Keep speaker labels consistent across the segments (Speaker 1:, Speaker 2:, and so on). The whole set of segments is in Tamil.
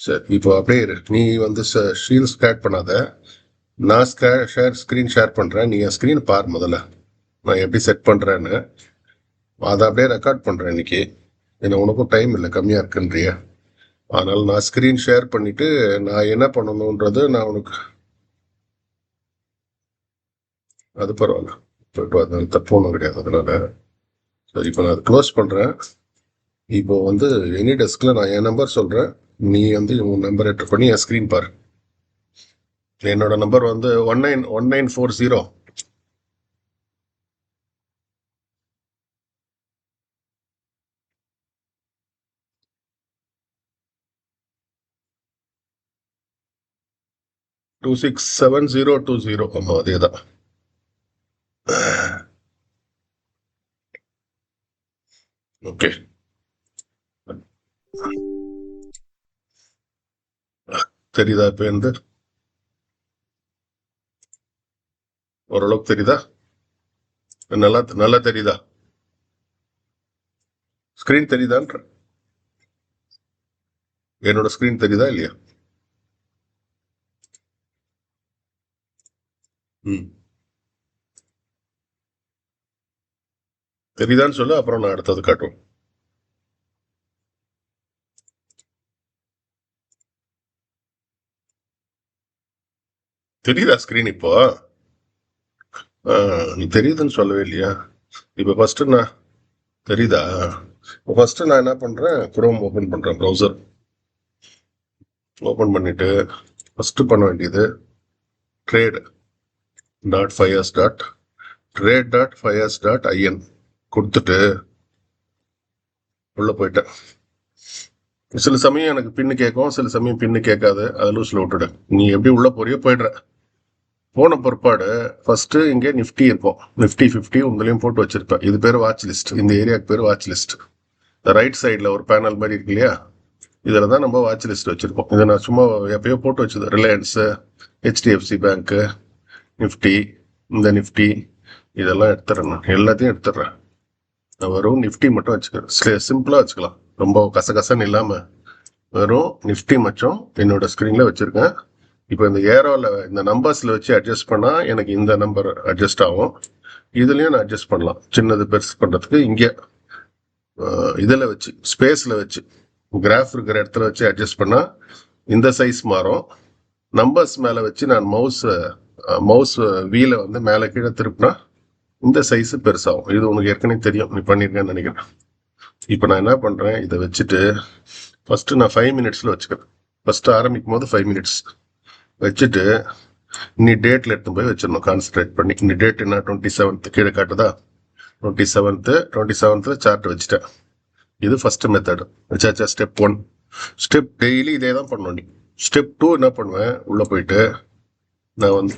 Speaker 1: சரி, இப்போ அப்படியே இரு. நீ வந்து ஸ்க்ரீன் ஸ்க்ராட் பண்ணாத. நான் ஸ்க்ரீன் ஷேர் பண்றேன். நீ என் ஸ்க்ரீன் பார் முதல்ல. நான் எப்படி செட் பண்றேன்னு அதை அப்படியே ரெக்கார்ட் பண்றேன் இன்னைக்கு. ஏன்னா உனக்கும் டைம் இல்லை, கம்மியா இருக்குன்றிய. அதனால நான் ஸ்க்ரீன் ஷேர் பண்ணிட்டு நான் என்ன பண்ணணுன்றது நான் உனக்கு. அது பரவாயில்ல, போயிட்டு அதனால தப்பு ஒன்றும் கிடையாது. அதனால சரி, இப்போ நான் அதை க்ளோஸ் பண்றேன். இப்போ வந்து எனி டெஸ்க்ல நான் என் நம்பர் சொல்றேன். நீ வந்து உன் நம்பர் என்டர் பண்ணி என் ஸ்க்ரீன் பாரு. என்னோட நம்பர் வந்து 191940. டூ 267020. ஆமா, அதேதான். ஓகே, தெரியுதா? இப்ப எந்த ஓரளவுக்கு தெரியுதா? நல்லா நல்லா தெரியுதா? ஸ்கிரீன் தெரியுதான்ற? என்னோட ஸ்கிரீன் தெரியுதா இல்லையா? ம், தெரியுதான்னு சொல்லு, அப்புறம் நான் அடுத்தது காட்டுவேன். தெரியுதா ஸ்கிரீன் இப்போ? நீ தெரியுதுன்னு சொல்லவே இல்லையா? இப்ப ஃபர்ஸ்ட் நான் தெரியுதா? ஃபர்ஸ்ட் நான் என்ன பண்றேன், குரோம் ஓபன் பண்றேன், ப்ரௌசர் ஓபன் பண்ணிட்டு ஃபர்ஸ்ட் பண்ண வேண்டியது trade dot Fyers dot trade dot Fyers dot IN கொடுத்துட்டு உள்ள போயிட்டேன். சில சமயம் எனக்கு பின்னு கேட்கும், சில சமயம் பின்னு கேட்காது. அதை லூஸ்ல விட்டுடு. நீ எப்படி உள்ள போறியோ போயிடுற. போன பிற்பாடு ஃபர்ஸ்ட் இங்கே நிஃப்டி இருக்கும். நிஃப்டி 50 உங்களையும் போட்டு வச்சிருப்பேன். இது பேர் வாட்ச் லிஸ்ட். இந்த ஏரியாவுக்கு பேர் வாட்ச் லிஸ்ட். ரைட் சைட்ல ஒரு பேனல் மாதிரி இருக்கு இல்லையா? இதில் தான் நம்ம வாட்ச் லிஸ்ட் வச்சிருப்போம். இதை நான் சும்மா எப்பயோ போட்டு வச்சது. ரிலையன்ஸ், ஹெச்டிஎஃப்சி பேங்க், நிஃப்டி, இந்த நிஃப்டி இதெல்லாம் எடுத்துறேன். நான் எல்லாத்தையும் எடுத்துடுறேன். நான் வெறும் நிஃப்டி மட்டும் வச்சுக்கிறேன். சிம்பிளா வச்சுக்கலாம், ரொம்ப கசகசன்னு இல்லாம வெறும் நிஃப்டி மட்டும் என்னோட ஸ்கிரீன்ல வச்சிருக்கேன். இப்போ இந்த ஏரோல இந்த நம்பர்ஸ்ல வச்சு அட்ஜஸ்ட் பண்ணா எனக்கு இந்த நம்பர் அட்ஜஸ்ட் ஆகும். இதுலயும் நான் அட்ஜஸ்ட் பண்ணலாம், சின்னது பெருசு பண்றதுக்கு. இங்கே இதில் வச்சு ஸ்பேஸ்ல வச்சு கிராஃப் இருக்கிற இடத்துல வச்சு அட்ஜஸ்ட் பண்ணா இந்த சைஸ் மாறும். நம்பர்ஸ் மேல வச்சு நான் மவுஸ் வீல வந்து மேல கீழே திருப்பினா இந்த சைஸ் பெருசாகும். இது உனக்கு ஏற்கனவே தெரியும், நீ பண்ணிருக்கேன்னு நினைக்கிறேன். இப்போ நான் என்ன பண்றேன், இதை வச்சுட்டு ஃபர்ஸ்ட் நான் 5 மினிட்ஸ்ல வச்சுக்கிறேன். ஃபர்ஸ்ட் ஆரம்பிக்கும் போது 5 மினிட்ஸ் வச்சுட்டு இன்னி டேட்ல எடுத்து போய் வச்சிடணும், கான்சென்ட்ரேட் பண்ணி. இன்னி டேட் என்ன, 27th கீழே காட்டுதா? 27th சார்ட் வச்சுட்டேன். இது ஃபர்ஸ்ட் மெத்தட் வச்சாச்சா? ஸ்டெப் 1. ஸ்டெப் டெய்லி இதே தான் பண்ணணும் நீ. ஸ்டெப் 2 என்ன பண்ணுவேன், உள்ள போயிட்டு நான் வந்து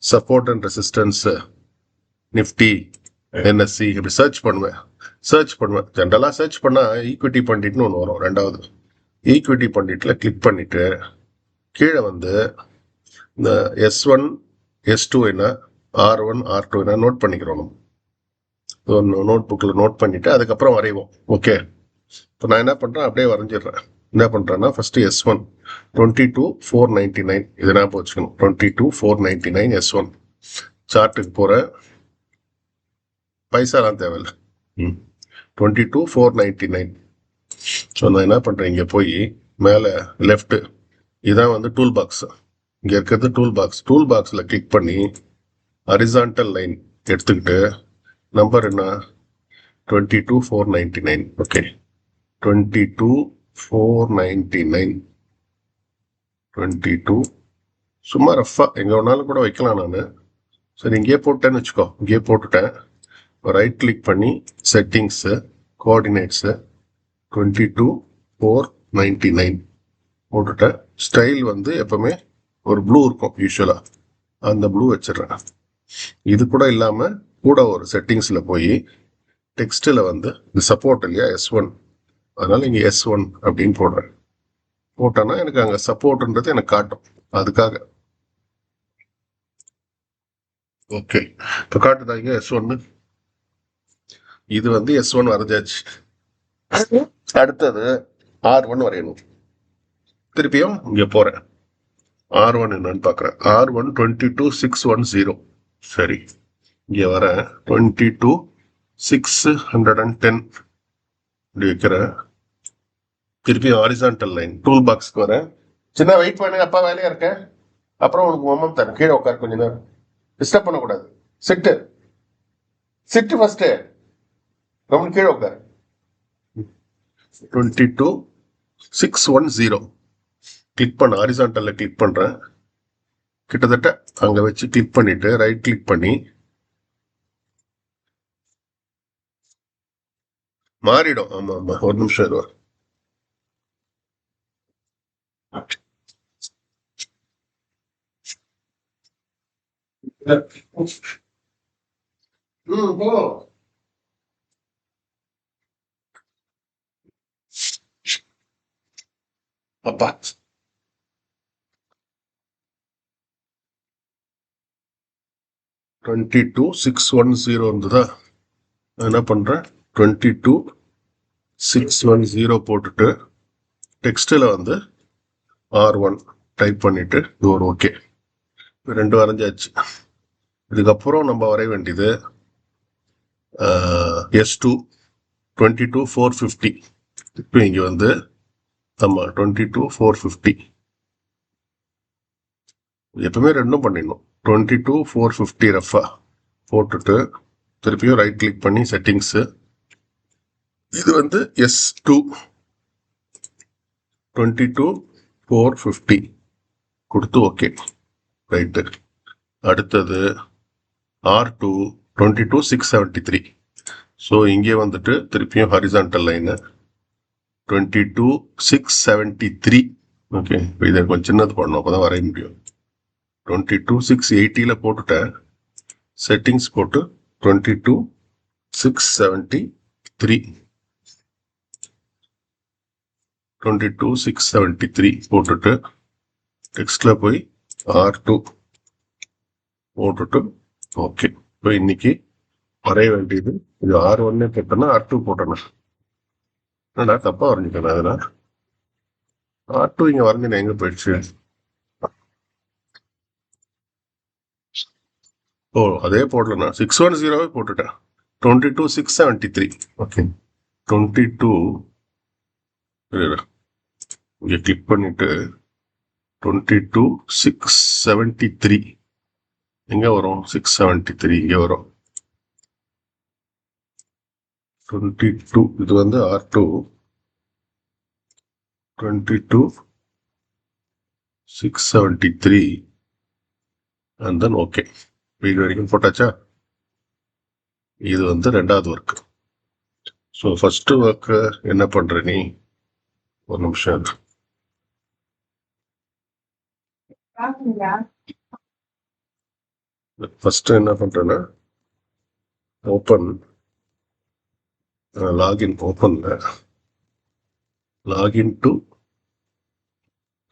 Speaker 1: support and resistance, Nifty, NSC இப்படி சர்ச் பண்ணுவேன். ஜென்ரலா சர்ச் பண்ணா ஈக்விட்டி பண்டிட்னு ஒன்று வரும். ரெண்டாவது ஈக்விட்டி பண்டிட்ல கிளிக் பண்ணிட்டு கீழே வந்து இந்த S1 S2 என்ன, R1 R2 என்ன நோட் பண்ணிக்கிறோம். நம்ம நோட் புக்ல நோட் பண்ணிட்டு அதுக்கப்புறம் வரைவோம். ஓகே, இப்போ நான் என்ன பண்றேன், அப்படியே வரைஞ்சிடுறேன். என்ன பண்றேன்னா ஃபர்ஸ்ட் S1 22,499 இதை நான் வச்சுக்கணும். 22,499 S1 சார்ட்டுக்கு போறேன். பைசாலாம் தேவையில்லை. 22,499. ஸோ நான் என்ன பண்றேன், இங்க போய் மேல லெஃப்ட் இதான் வந்து டூல் பாக்ஸ். இங்க இருக்கிறது டூல் பாக்ஸ்ல கிளிக் பண்ணி ஹரிசான்டல் லைன் எடுத்துக்கிட்டு நம்பர் என்ன, 22,499. ஓகே, 22,499. 22 சும்மா ரஃபா எங்க வேணாலும் கூட வைக்கலாம் நான். சரி, இங்கேயே போட்டேன்னு வச்சுக்கோ. இங்கேயே போட்டுட்டேன். ரைட் கிளிக் பண்ணி செட்டிங்ஸ், கோஆர்டினேட்ஸ் 22,499 போட்டுட்டேன். ஸ்டைல் வந்து எப்பவுமே ஒரு ப்ளூ இருக்கும் யூஸ்வலா, அந்த ப்ளூ வச்சிடுறேன். இது கூட இல்லாம கூட ஒரு செட்டிங்ஸ்ல போய் டெக்ஸ்ட்ல வந்து இது சப்போர்ட் இல்லையா, S1, அதனால இங்க S1 அப்படின்னு போடுறேன். போட்டேன்னா எனக்கு அங்க சப்போர்ட்ன்றது எனக்கு காட்டும். அதுக்காக ஓகே, இப்போ காட்டுதா இங்க S1? இது வந்து S1 வரைஞ்சாச்சு. அடுத்தது R1 வரையணும். திருப்பியும் இங்க போறேன். R1 என்னன்னு பாக்குறேன். R1 22,610. சரி, இங்க வர 22,610 இப்படி வைக்கிறேன். திருப்பி ஹாரிசான்டல் லைன் டூல் பாக்ஸ்க்கு வரேன். சின்ன வெயிட் பண்ணுங்க, அப்பா வேலையா இருக்கேன். அப்புறம் உனக்கு மொமெண்ட் தரேன். கீழே உட்கார் கொஞ்ச நேரம், டிஸ்டர்ப் பண்ணக்கூடாது. சிட்டு சிட்டு ஃபர்ஸ்ட் ரொம்ப கீழே உட்கார். 22,610 கிளிக் பண்ண, ஹாரிசான்டல்ல கிளிக் பண்றேன். கிட்டத்தட்ட அங்க வச்சு கிளிக் பண்ணிட்டு ரைட் கிளிக் பண்ணி மாறிடும். ஆமா ஆமா, ஒரு நிமிஷம் இருவா. போ. அப்பா 22,610 இருந்ததா? என்ன பண்றேன், 22,610 போட்டுட்டு டெக்ஸ்ட்ல வந்து R1 டைப் பண்ணிட்டு ஒரு ஓகே, ரெண்டு வரைஞ்சாச்சு. இதுக்கப்புறம் நம்ம வரைய வேண்டியது S2 22,450. இப்போ இங்க வந்து நம்ம 22,450 எப்பவுமே ரெண்டும் பண்ணிடணும். 22,450 ரஃபா போட்டுட்டு திருப்பியும் ரைட் கிளிக் பண்ணி செட்டிங்ஸ், இது வந்து S2 22,450 கொடுத்து ஓகே ரைட்டு. அடுத்தது R2 22,673. ஸோ இங்கே வந்துட்டு திருப்பியும் ஹாரிசான்டல் லைனு 22,673. ஓகே, இதை கொஞ்சம் சின்னது பண்ணணும், அப்போதான் வரைய முடியும். 22,680 போட்டுட்டேன். செட்டிங்ஸ் போட்டு 22,673 22,673 போட்டுட்டு டெக்ஸ்ட்ல போய் R2 போட்டுட்டு ஓகே. இப்போ இன்னைக்கு வரைய வேண்டியது இது R1 போட்டேன்னா R2 போட்டேன்னா என்னடா தப்பா வரைஞ்சிக்கணும். அதெல்லாம் R2 இங்க வரைஞ்சு எங்க போயிடுச்சு? ஓ, அதே போடலண்ணா, 610 போட்டுட்டேன். 22,673. ஓகே, 22 இங்க கிளிக் பண்ணிட்டு 22,673 எங்க வரும்? 673 இங்க வரும். 22 இது வந்து R2 22,673 and then ஓகே. வீடு வரைக்கும் போட்டாச்சா? இது வந்து ரெண்டாவது ஒர்க். ஸோ ஃபர்ஸ்ட் ஒர்க் என்ன பண்ற நீ? ஒரு நிமிஷம். ஃபர்ஸ்ட் என்ன பண்றேன்னா ஓப்பன் லாகின், ஓப்பன்ல லாகின் டு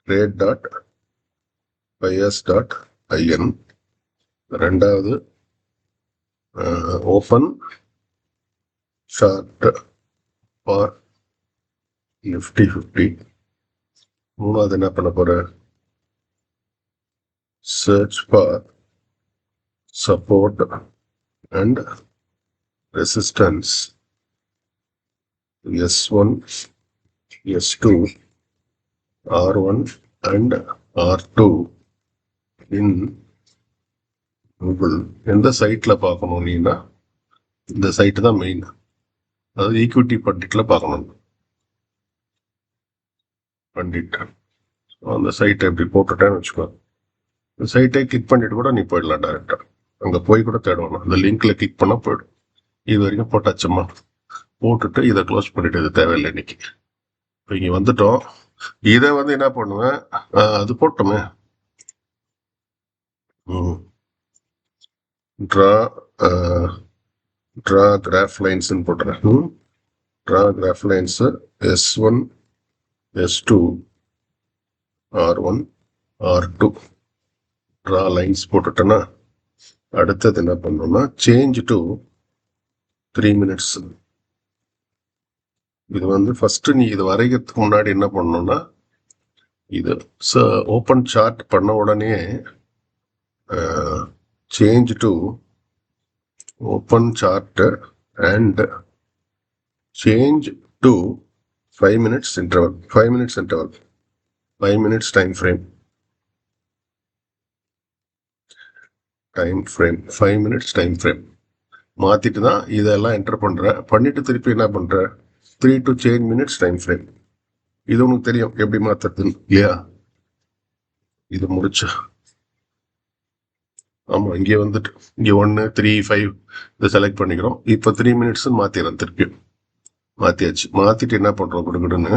Speaker 1: trade.bias.in. ரெண்டாவது ஓப்பன் சார்ட் ஃபார் நிஃப்டி 50. மூணாவது என்ன பண்ண போற, search for support and resistance S1, S2, R1 and R2 in Google. எந்த சைட்ல பார்க்கணும் நீனா? இந்த சைட்டு தான் மெயின், அதாவது ஈக்விட்டி பண்டிட்ல பார்க்கணும். பண்டிட் அந்த சைட்டை எப்படி போட்டுட்டேன்னு வச்சுக்கோ. இந்த சைட்டை கிளிக் பண்ணிட்டு கூட நீ போயிடலாம் டைரக்டா. அங்க போய் கூட தேடணும், அந்த லிங்க்ல கிளிக் பண்ணா போயிடும். இது வரைக்கும் போட்டாச்சுமா, போட்டுட்டு இதை க்ளோஸ் பண்ணிட்டு இது தேவையில்லை இன்னைக்கு. இப்போ இங்க வந்துட்டோம். இதை வந்து என்ன பண்ணுவேன், அது போட்டோமே ட்ரா கிராஃப் லைன்ஸ் போட்டுறேன். Draw graph lines S1, S2, R1, R2 draw lines போட்டுட்டேன்னா அடுத்தது என்ன பண்ணோம்னா சேஞ்ச் டு 3 minutes. இது வந்து ஃபர்ஸ்ட் நீ இது வரைகிறதுக்கு முன்னாடி என்ன பண்ணணும்னா இது ஓப்பன் சார்ட் பண்ண உடனே change to open chart and change to 5 minutes interval 5 minutes time frame 5 minutes time frame மாத்திட்டு தான் இதெல்லாம் என்டர் பண்ற. பண்ணிட்டு திருப்பி என்ன பண்ற 3 to 10 minutes time frame. இது உனக்கு தெரியும் எப்படி மாத்துறதுன்னு இல்லையா? இது முடிச்சா ஆமா இங்கே வந்துட்டு இங்கே 1 3 5 இதை செலக்ட் பண்ணிக்கிறோம். இப்போ 3 minutes மாத்திடுறோம். திருப்பியும் மாத்தியாச்சு. மாத்திட்டு என்ன பண்றோம் கொடுக்கணும்னு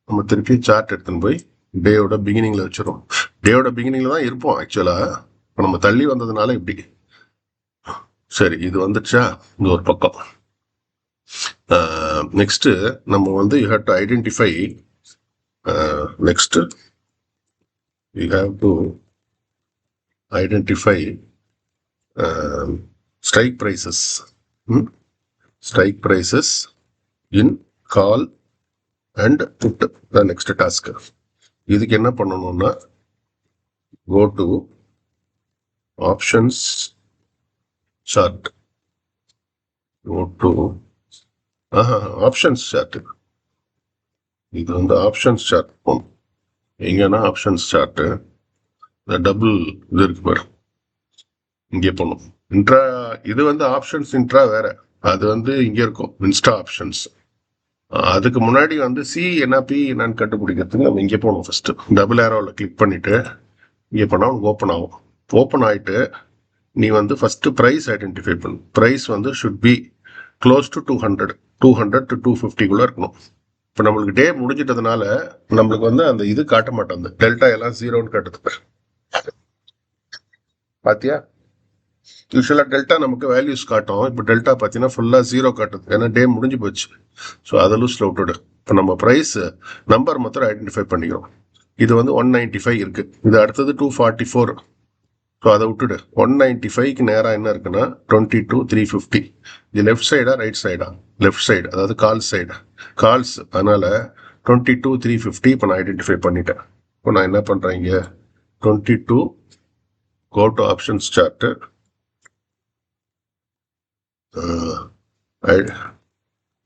Speaker 1: நம்ம திருப்பி சார்ட் எடுத்துன்னு போய் டேயோட பிகினிங்ல வச்சிடும். டேயோட பிகினிங்ல தான் இருப்போம் ஆக்சுவலா. இப்போ நம்ம தள்ளி வந்ததுனால இப்படி. சரி இது வந்துச்சா இங்க ஒரு பக்கம். நெக்ஸ்ட் நம்ம வந்து you have to identify next you have to identify strike prices. Strike prices in call and put the next task. இதுக்கு என்ன பண்ணணும்னா go to options chart. Go to options chart. இது வந்து ஆப்ஷன்ஸ் சார்ட் போகணும். எங்கன்னா ஆப்ஷன்ஸ் சார்ட்டு இந்த டபுள் இது இருக்கு பாரு, இங்கே போகணும். இன்ட்ரா இது வந்து ஆப்ஷன்ஸ் இன்ட்ரா வேற, அது வந்து இங்க இருக்கும் இன்ஸ்டா ஆப்ஷன்ஸ். அதுக்கு முன்னாடி வந்து சி என்ன பி என்னன்னு கண்டுபிடிக்கிறதுக்கு நம்ம இங்கே போகணும். ஃபர்ஸ்ட் டபுள் ஏரோவில் கிளிக் பண்ணிட்டு இங்கே போனால் ஓப்பன் ஆகும். ஓப்பன் ஆகிட்டு நீ வந்து ஃபர்ஸ்ட் ப்ரைஸ் ஐடென்டிஃபை பண்ணு. ப்ரைஸ் வந்து should be close to 200 to 250 இருக்கணும். இப்போ நம்மளுக்கு டே முடிஞ்சிட்டதுனால நம்மளுக்கு வந்து அந்த இது காட்ட மாட்டோம். அந்த டெல்டா எல்லாம் 0ன்னு காட்டுது பாத்தியா? யூஸ்வலா டெல்டா நமக்கு வேல்யூஸ் காட்டும். இப்போ டெல்டா பார்த்தீங்கன்னா ஃபுல்லா 0 காட்டுது, ஏன்னா டே முடிஞ்சு போச்சு. ஸோ அதை லூஸ்ல விட்டுடு. இப்போ நம்ம ப்ரைஸ் நம்பர் மாத்திரம் ஐடென்டிஃபை பண்ணிக்கிறோம். இது வந்து 195 இருக்கு, இது அடுத்தது 244. ஸோ அதை விட்டுடு. 195க்கு நேராக என்ன இருக்குன்னா 22,350. இது லெஃப்ட் சைடா ரைட் சைடா? லெஃப்ட் சைடு, அதாவது கால் சைடு. கால்ஸ், அதனால 22,350 இப்போ நான் ஐடென்டிஃபை பண்ணிட்டேன். இப்போ நான் என்ன பண்றேன், இங்க 22 go to options chart.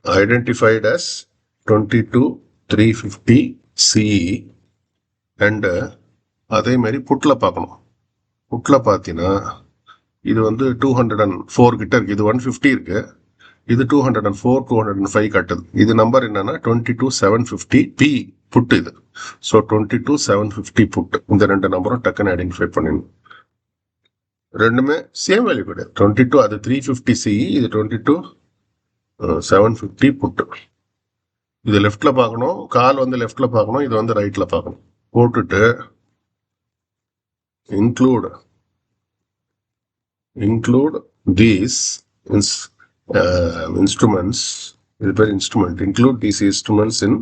Speaker 1: Identified as 22,350 CE and அதே மாதிரி புட்ல பார்க்கணும். புட்ல பார்த்தீங்கன்னா இது வந்து 204 கிட்ட இருக்கு. இது 150 இருக்கு, இது 204 205 கட்டுது. இது நம்பர் என்னன்னா 22,750 பி புட் இது. So 22,750 put. இந்த ரெண்டு நம்பரும் டக்குன்னு ஐடென்டிஃபை பண்ணிடணும். ரெண்டுமே சேம் வேல்யூ கிடையாது. 22 அது 350 CE, இது 22,750 புட்டு. இது லெஃப்ட்ல பார்க்கணும், கால் வந்து லெஃப்ட்ல பார்க்கணும், இது வந்து ரைட்ல பார்க்கணும். போட்டுட்டு include these instruments. இது பேர் instrument. include these instruments in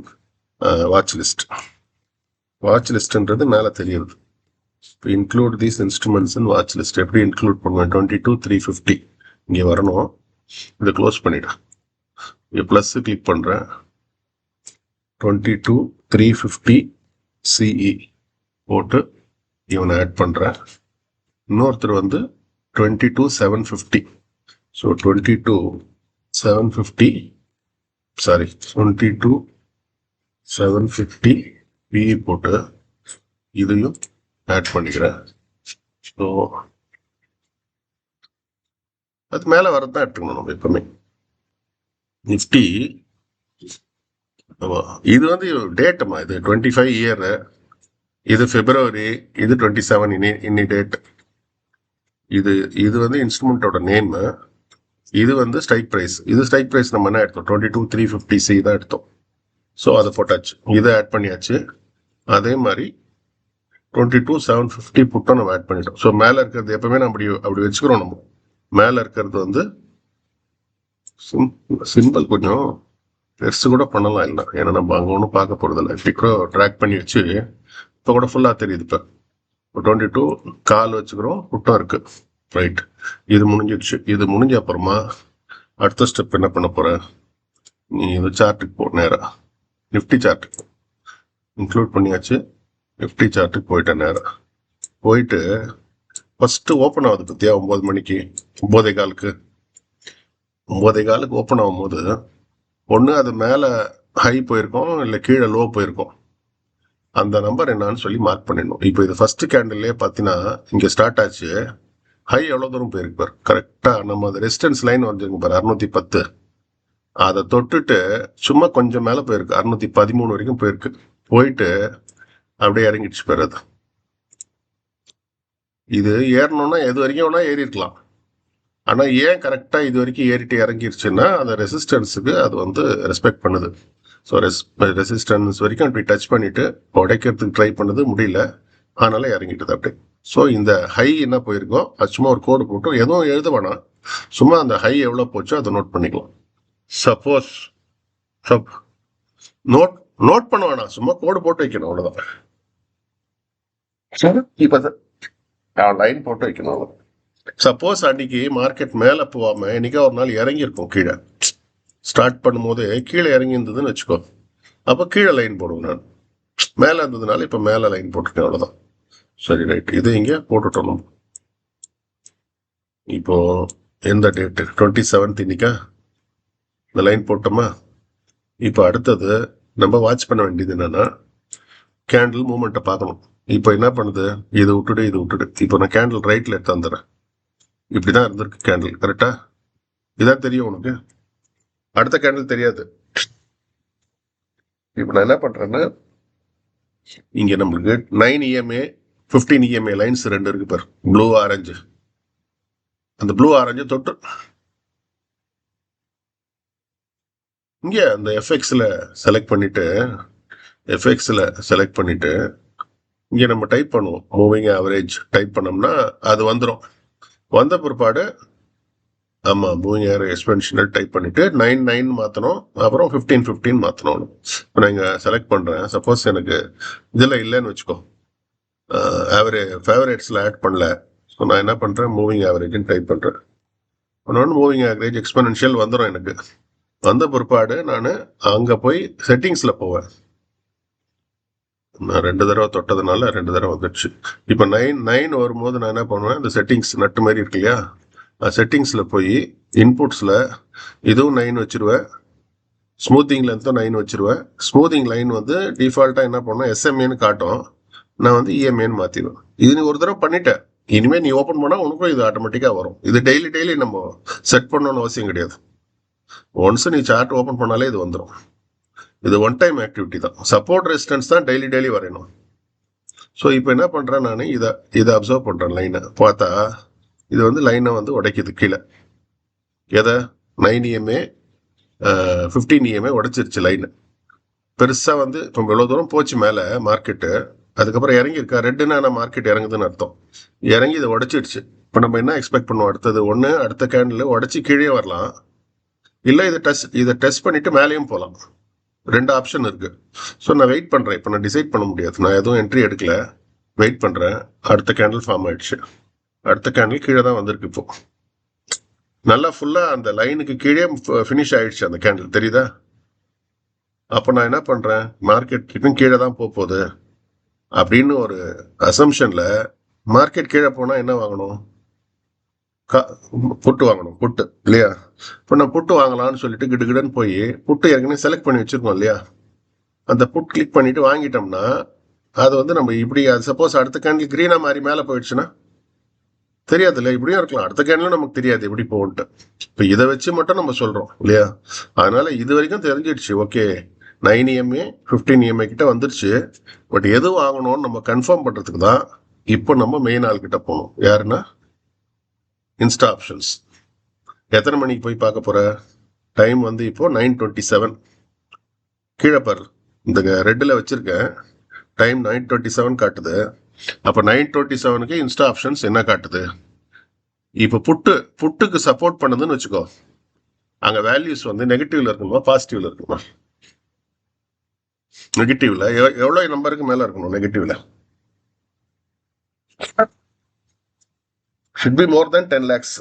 Speaker 1: watch list. Watch லிஸ்ட்ன்றது மேல தெரியுது. include these instruments in watch list. எப்படி இன்க்ளூட் பண்ணுவேன்? 22,350 இங்க வரணும். இதை க்ளோஸ் பண்ணிட்டேன். இங்க பிளஸ் கிளிக் பண்றேன். 22,350 CE போட்டு இவனை ஆட் பண்றேன். இன்னொருத்தர் வந்து 22,750. ஸோ 22,750 PE போட்டு இதையும் ஆட் பண்ணிக்கிறேன். ஸோ அது மேலே வரதான் எடுத்துக்கணும் நம்ம எப்பவுமே. நிஃப்டி இது வந்து டேட்டுமா, இது 25 இயர், இது February, இது 27 இன்னி டேட். இது வந்து இன்ஸ்ட்ருமெண்டோட நேம், இது வந்து ஸ்ட்ரைக் ப்ரைஸ். இது ஸ்ட்ரைக் ப்ரைஸ் நம்ம என்ன எடுத்தோம்? 22,350 C தான் எடுத்தோம். ஸோ அதை போட்டாச்சு, இதை ஆட் பண்ணியாச்சு. அதே மாதிரி 22,750 புட்டும் நம்ம ஆட் பண்ணிட்டோம். ஸோ மேலே இருக்கிறது எப்பவுமே நம்ம அப்படி வச்சுக்கிறோம். நம்ம மேலே இருக்கிறது வந்து சிம்பிள், கொஞ்சம் பெருசு கூட பண்ணலாம் இல்லை, ஏன்னா நம்ம அங்கே ஒன்றும் பார்க்க போறதில்லை. இப்படி கூட ட்ராக் பண்ணி வச்சு இப்போ கூட ஃபுல்லாக தெரியுது. இப்போ 22 கால் வச்சுக்கிறோம், புட்டம் இருக்கு. ரைட், இது முடிஞ்சிடுச்சு. இது முடிஞ்ச அப்புறமா அடுத்த ஸ்டெப் என்ன பண்ண போற? நீ இது சார்ட்டுக்கு போ, நேராக நிஃப்டி சார்ட்டுக்கு இன்க்ளூட் பண்ணியாச்சு. நிஃப்டி சார்ட்டுக்கு போயிட்டேன் நேரம். போயிட்டு ஃபர்ஸ்ட் ஓப்பன் ஆகுது பத்தியா 9 மணிக்கு 9:15 9:15 ஓப்பன் ஆகும்போது ஒன்று அது மேலே ஹை போயிருக்கோம், இல்லை கீழே லோ போயிருக்கோம். அந்த நம்பர் என்னன்னு சொல்லி மார்க் பண்ணிடணும். இப்போ இது ஃபர்ஸ்ட் கேண்டில்லே பார்த்தீங்கன்னா இங்கே ஸ்டார்ட் ஆச்சு. ஹை எவ்வளோ தூரம் போயிருக்கு பாரு, கரெக்டாக நம்ம அந்த ரெசிஸ்டன்ஸ் லைன் வந்துருக்கு பாரு 610. அதை தொட்டுட்டு சும்மா கொஞ்சம் மேலே போயிருக்கு, 613 வரைக்கும் போயிருக்கு. போயிட்டு அப்படியே இறங்கிடுச்சு பாரு. அது இது ஏறணும்னா எது வரைக்கும் வேணா ஏறி இருக்கலாம். ஆனால் ஏன் கரெக்டாக இது வரைக்கும் ஏறிட்டு இறங்கிருச்சுன்னா அந்த ரெசிஸ்டன்ஸுக்கு அது வந்து ரெஸ்பெக்ட் பண்ணுது. ஸோ ரெசிஸ்டன்ஸ் வரைக்கும் அப்படி டச் பண்ணிட்டு உடைக்கிறதுக்கு ட்ரை பண்ணது, முடியல, அதனால இறங்கிட்டது அப்படி. ஸோ இந்த ஹை என்ன போயிருக்கோ அது சும்மா ஒரு கோடு போட்டோம், எதுவும் எழுத வேணாம், சும்மா அந்த ஹை எவ்வளோ போச்சோ அதை நோட் பண்ணிக்கலாம். சப்போஸ் நோட் பண்ண வேணாம், சும்மா கோடு போட்டு வைக்கணும், அவ்வளோதான். இப்போ லைன் போட்டு வைக்கணும், அவ்வளோ. சப்போஸ் அன்னைக்கு மார்க்கெட் மேலே போகாம இன்னைக்கு ஒரு நாள் இறங்கியிருக்கும், கீழே ஸ்டார்ட் பண்ணும்போது கீழே இறங்கி இருந்ததுன்னு வச்சுக்கோ, அப்போ கீழே லைன் போடுவேன் நான். மேலே இருந்ததுனால இப்போ மேலே லைன் போட்டுருக்கேன், அவ்வளோதான். சரி, ரைட். இது இங்கே போட்டுட்டோம். இப்போ எந்த டேட்டு? 27 இன்னைக்கா இந்த லைன் போட்டோமா? இப்போ அடுத்தது நம்ம வாட்ச் பண்ண வேண்டியது என்னன்னா கேண்டில் மூமெண்ட்டை பார்க்கணும். இப்போ என்ன பண்ணுது, இதை விட்டுடு. இப்போ நான் கேண்டில் ரைட்டில் எடுத்து வந்துடுறேன். இப்படிதான் இருந்திருக்கு கேண்டில், கரெக்டா? இதான் தெரியும் உனக்கு, அடுத்த கேண்டில் தெரியாது. இப்போ நான் என்ன பண்றேன்னா இங்க நம்மளுக்கு 9 EMA 15 EMA லைன்ஸ் 2 இருக்கு பாரு, ப்ளூ ஆரஞ்சு. அந்த ப்ளூ ஆரஞ்சு தொட்டு இங்க அந்த எஃப்எக்ஸ்ல செலக்ட் பண்ணிட்டு இங்க நம்ம டைப் பண்ணுவோம், மூவிங் ஆவரேஜ் டைப் பண்ணோம்னா அது வந்துடும். வந்த பிற்பாடு ஆமா, மூவிங் ஆவரேஜ் எக்ஸ்பென்ஷனல் டைப் பண்ணிட்டு 9 மாற்றணும், அப்புறம் 15 மாற்றணும். இப்போ நான் இங்கே செலக்ட் பண்ணுறேன். சப்போஸ் எனக்கு இதில் இல்லைன்னு வச்சுக்கோ, ஃபேவரேட்ஸில் ஆட் பண்ணல, ஸோ நான் என்ன பண்ணுறேன், மூவிங் ஆவரேஜ்னு டைப் பண்ணுறேன். ஒன்று மூவிங் ஆவரேஜ் எக்ஸ்பெனன்ஷியல் வந்துடும். எனக்கு வந்த பிற்பாடு நான் அங்கே போய் செட்டிங்ஸில் போவேன். நான் 2 தடவை தொட்டதுனால 2 தடவை வந்துடுச்சு. இப்போ 9 வரும்போது நான் என்ன பண்ணுவேன், இந்த செட்டிங்ஸ் நட்டு மாதிரி இருக்கு இல்லையா, செட்டிங்ஸில் போய் இன்புட்ஸில் இதுவும் 9 வச்சிருவேன், ஸ்மூத்திங் லென்த்தும் 9 வச்சிருவேன். ஸ்மூத்திங் லைன் வந்து டிஃபால்ட்டாக என்ன பண்ணுவேன், SMAன்னு காட்டும், நான் வந்து EMAன்னு மாற்றிடுவேன். இது நீ ஒரு தடவை பண்ணிட்டேன், இனிமேல் நீ ஓப்பன் பண்ணால் உனக்கும் இது ஆட்டோமேட்டிக்காக வரும். இது டெய்லி நம்ம செட் பண்ணணும்னு அவசியம் கிடையாது. ஒன்ஸ் நீ சார்ட் ஓப்பன் பண்ணாலே இது வந்துடும். இது ஒன் டைம் ஆக்டிவிட்டி தான். சப்போர்ட் ரெசிஸ்டன்ஸ் தான் டெய்லி வரையணும். ஸோ இப்போ என்ன பண்ணுறேன், நான் இதை அப்சர்வ் பண்ணுறேன். லைனை பார்த்தா இது வந்து லைனை வந்து உடைக்குது கீழே. எதை? 9 EMA 15 EMA உடைச்சிருச்சு லைனு. பெருசாக வந்து இப்போ இவ்வளோ தூரம் போச்சு மேலே மார்க்கெட்டு, அதுக்கப்புறம் இறங்கியிருக்கா. ரெட்டுன்னா மார்க்கெட் இறங்குதுன்னு அர்த்தம். இறங்கி இதை உடைச்சிடுச்சு. இப்போ நம்ம என்ன எக்ஸ்பெக்ட் பண்ணுவோம், அடுத்தது ஒன்று அடுத்த கேண்டில் உடச்சி கீழே வரலாம், இல்லை இதை டெஸ்ட் பண்ணிட்டு மேலேயும் போகலாம். 2 ஆப்ஷன் இருக்கு. ஸோ நான் வெயிட் பண்ணுறேன். இப்போ நான் டிசைட் பண்ண முடியாது, நான் எதுவும் என்ட்ரி எடுக்கல, வெயிட் பண்ணுறேன். அடுத்த கேண்டில் ஃபார்ம் ஆயிடுச்சு, அடுத்த கேண்டில் கீழே தான் வந்திருக்கு. இப்போ நல்லா ஃபுல்லாக அந்த லைனுக்கு கீழே ஃபினிஷ் ஆயிடுச்சு அந்த கேண்டில், தெரியுதா? அப்போ நான் என்ன பண்ணுறேன், மார்க்கெட் இன்னும் கீழே தான் போகுது அப்படின்னு ஒரு அசம்ஷனில் மார்க்கெட் கீழே போனால் என்ன வாங்கணும், புட்டு வாங்கணும், புட்டு இல்லையா? இப்போ நான் புட்டு வாங்கலாம்னு சொல்லிட்டு கிடுகிடுன்னு போய் புட்டு ஏற்கனவே செலக்ட் பண்ணி வச்சிருக்கோம் இல்லையா, அந்த புட் கிளிக் பண்ணிட்டு வாங்கிட்டோம்னா அது வந்து நம்ம இப்படி, அது சப்போஸ் அடுத்த கேண்டில் கிரீனா மாதிரி மேலே போயிடுச்சுன்னா தெரியாது இல்லை, இப்படியும் இருக்கலாம். அடுத்த கேண்டிலும் நமக்கு தெரியாது எப்படி போகன்ட்டு. இப்போ இதை வச்சு மட்டும் நம்ம சொல்றோம் இல்லையா? அதனால இது வரைக்கும் தெரிஞ்சிடுச்சு, ஓகே 9 EMA 15 EMA கிட்ட வந்துருச்சு. பட் எது வாங்கணும்னு நம்ம கன்ஃபார்ம் பண்றதுக்கு தான் இப்போ நம்ம மெயின் ஆள் கிட்ட போகணும். யாருன்னா இன்ஸ்டா ஆப்ஷன்ஸ். எத்தனை மணிக்கு போய் பார்க்க போற? டைம் வந்து இப்போ 9:27. கீழே பாரு, இந்த ரெட்டில் வச்சிருக்கேன், டைம் 9:27 காட்டுது. அப்போ 9:27க்கு இன்ஸ்டா ஆப்ஷன்ஸ் என்ன காட்டுது? இப்போ புட்டுக்கு சப்போர்ட் பண்ணுதுன்னு வச்சுக்கோ, அங்கே வேல்யூஸ் வந்து நெகட்டிவ்ல இருக்கணுமா பாசிட்டிவ்ல இருக்கணுமா? நெகட்டிவ்ல. எவ்வளோ நம்பருக்கு மேலே இருக்கணும் நெகட்டிவ்ல? should be more than 10 lakhs.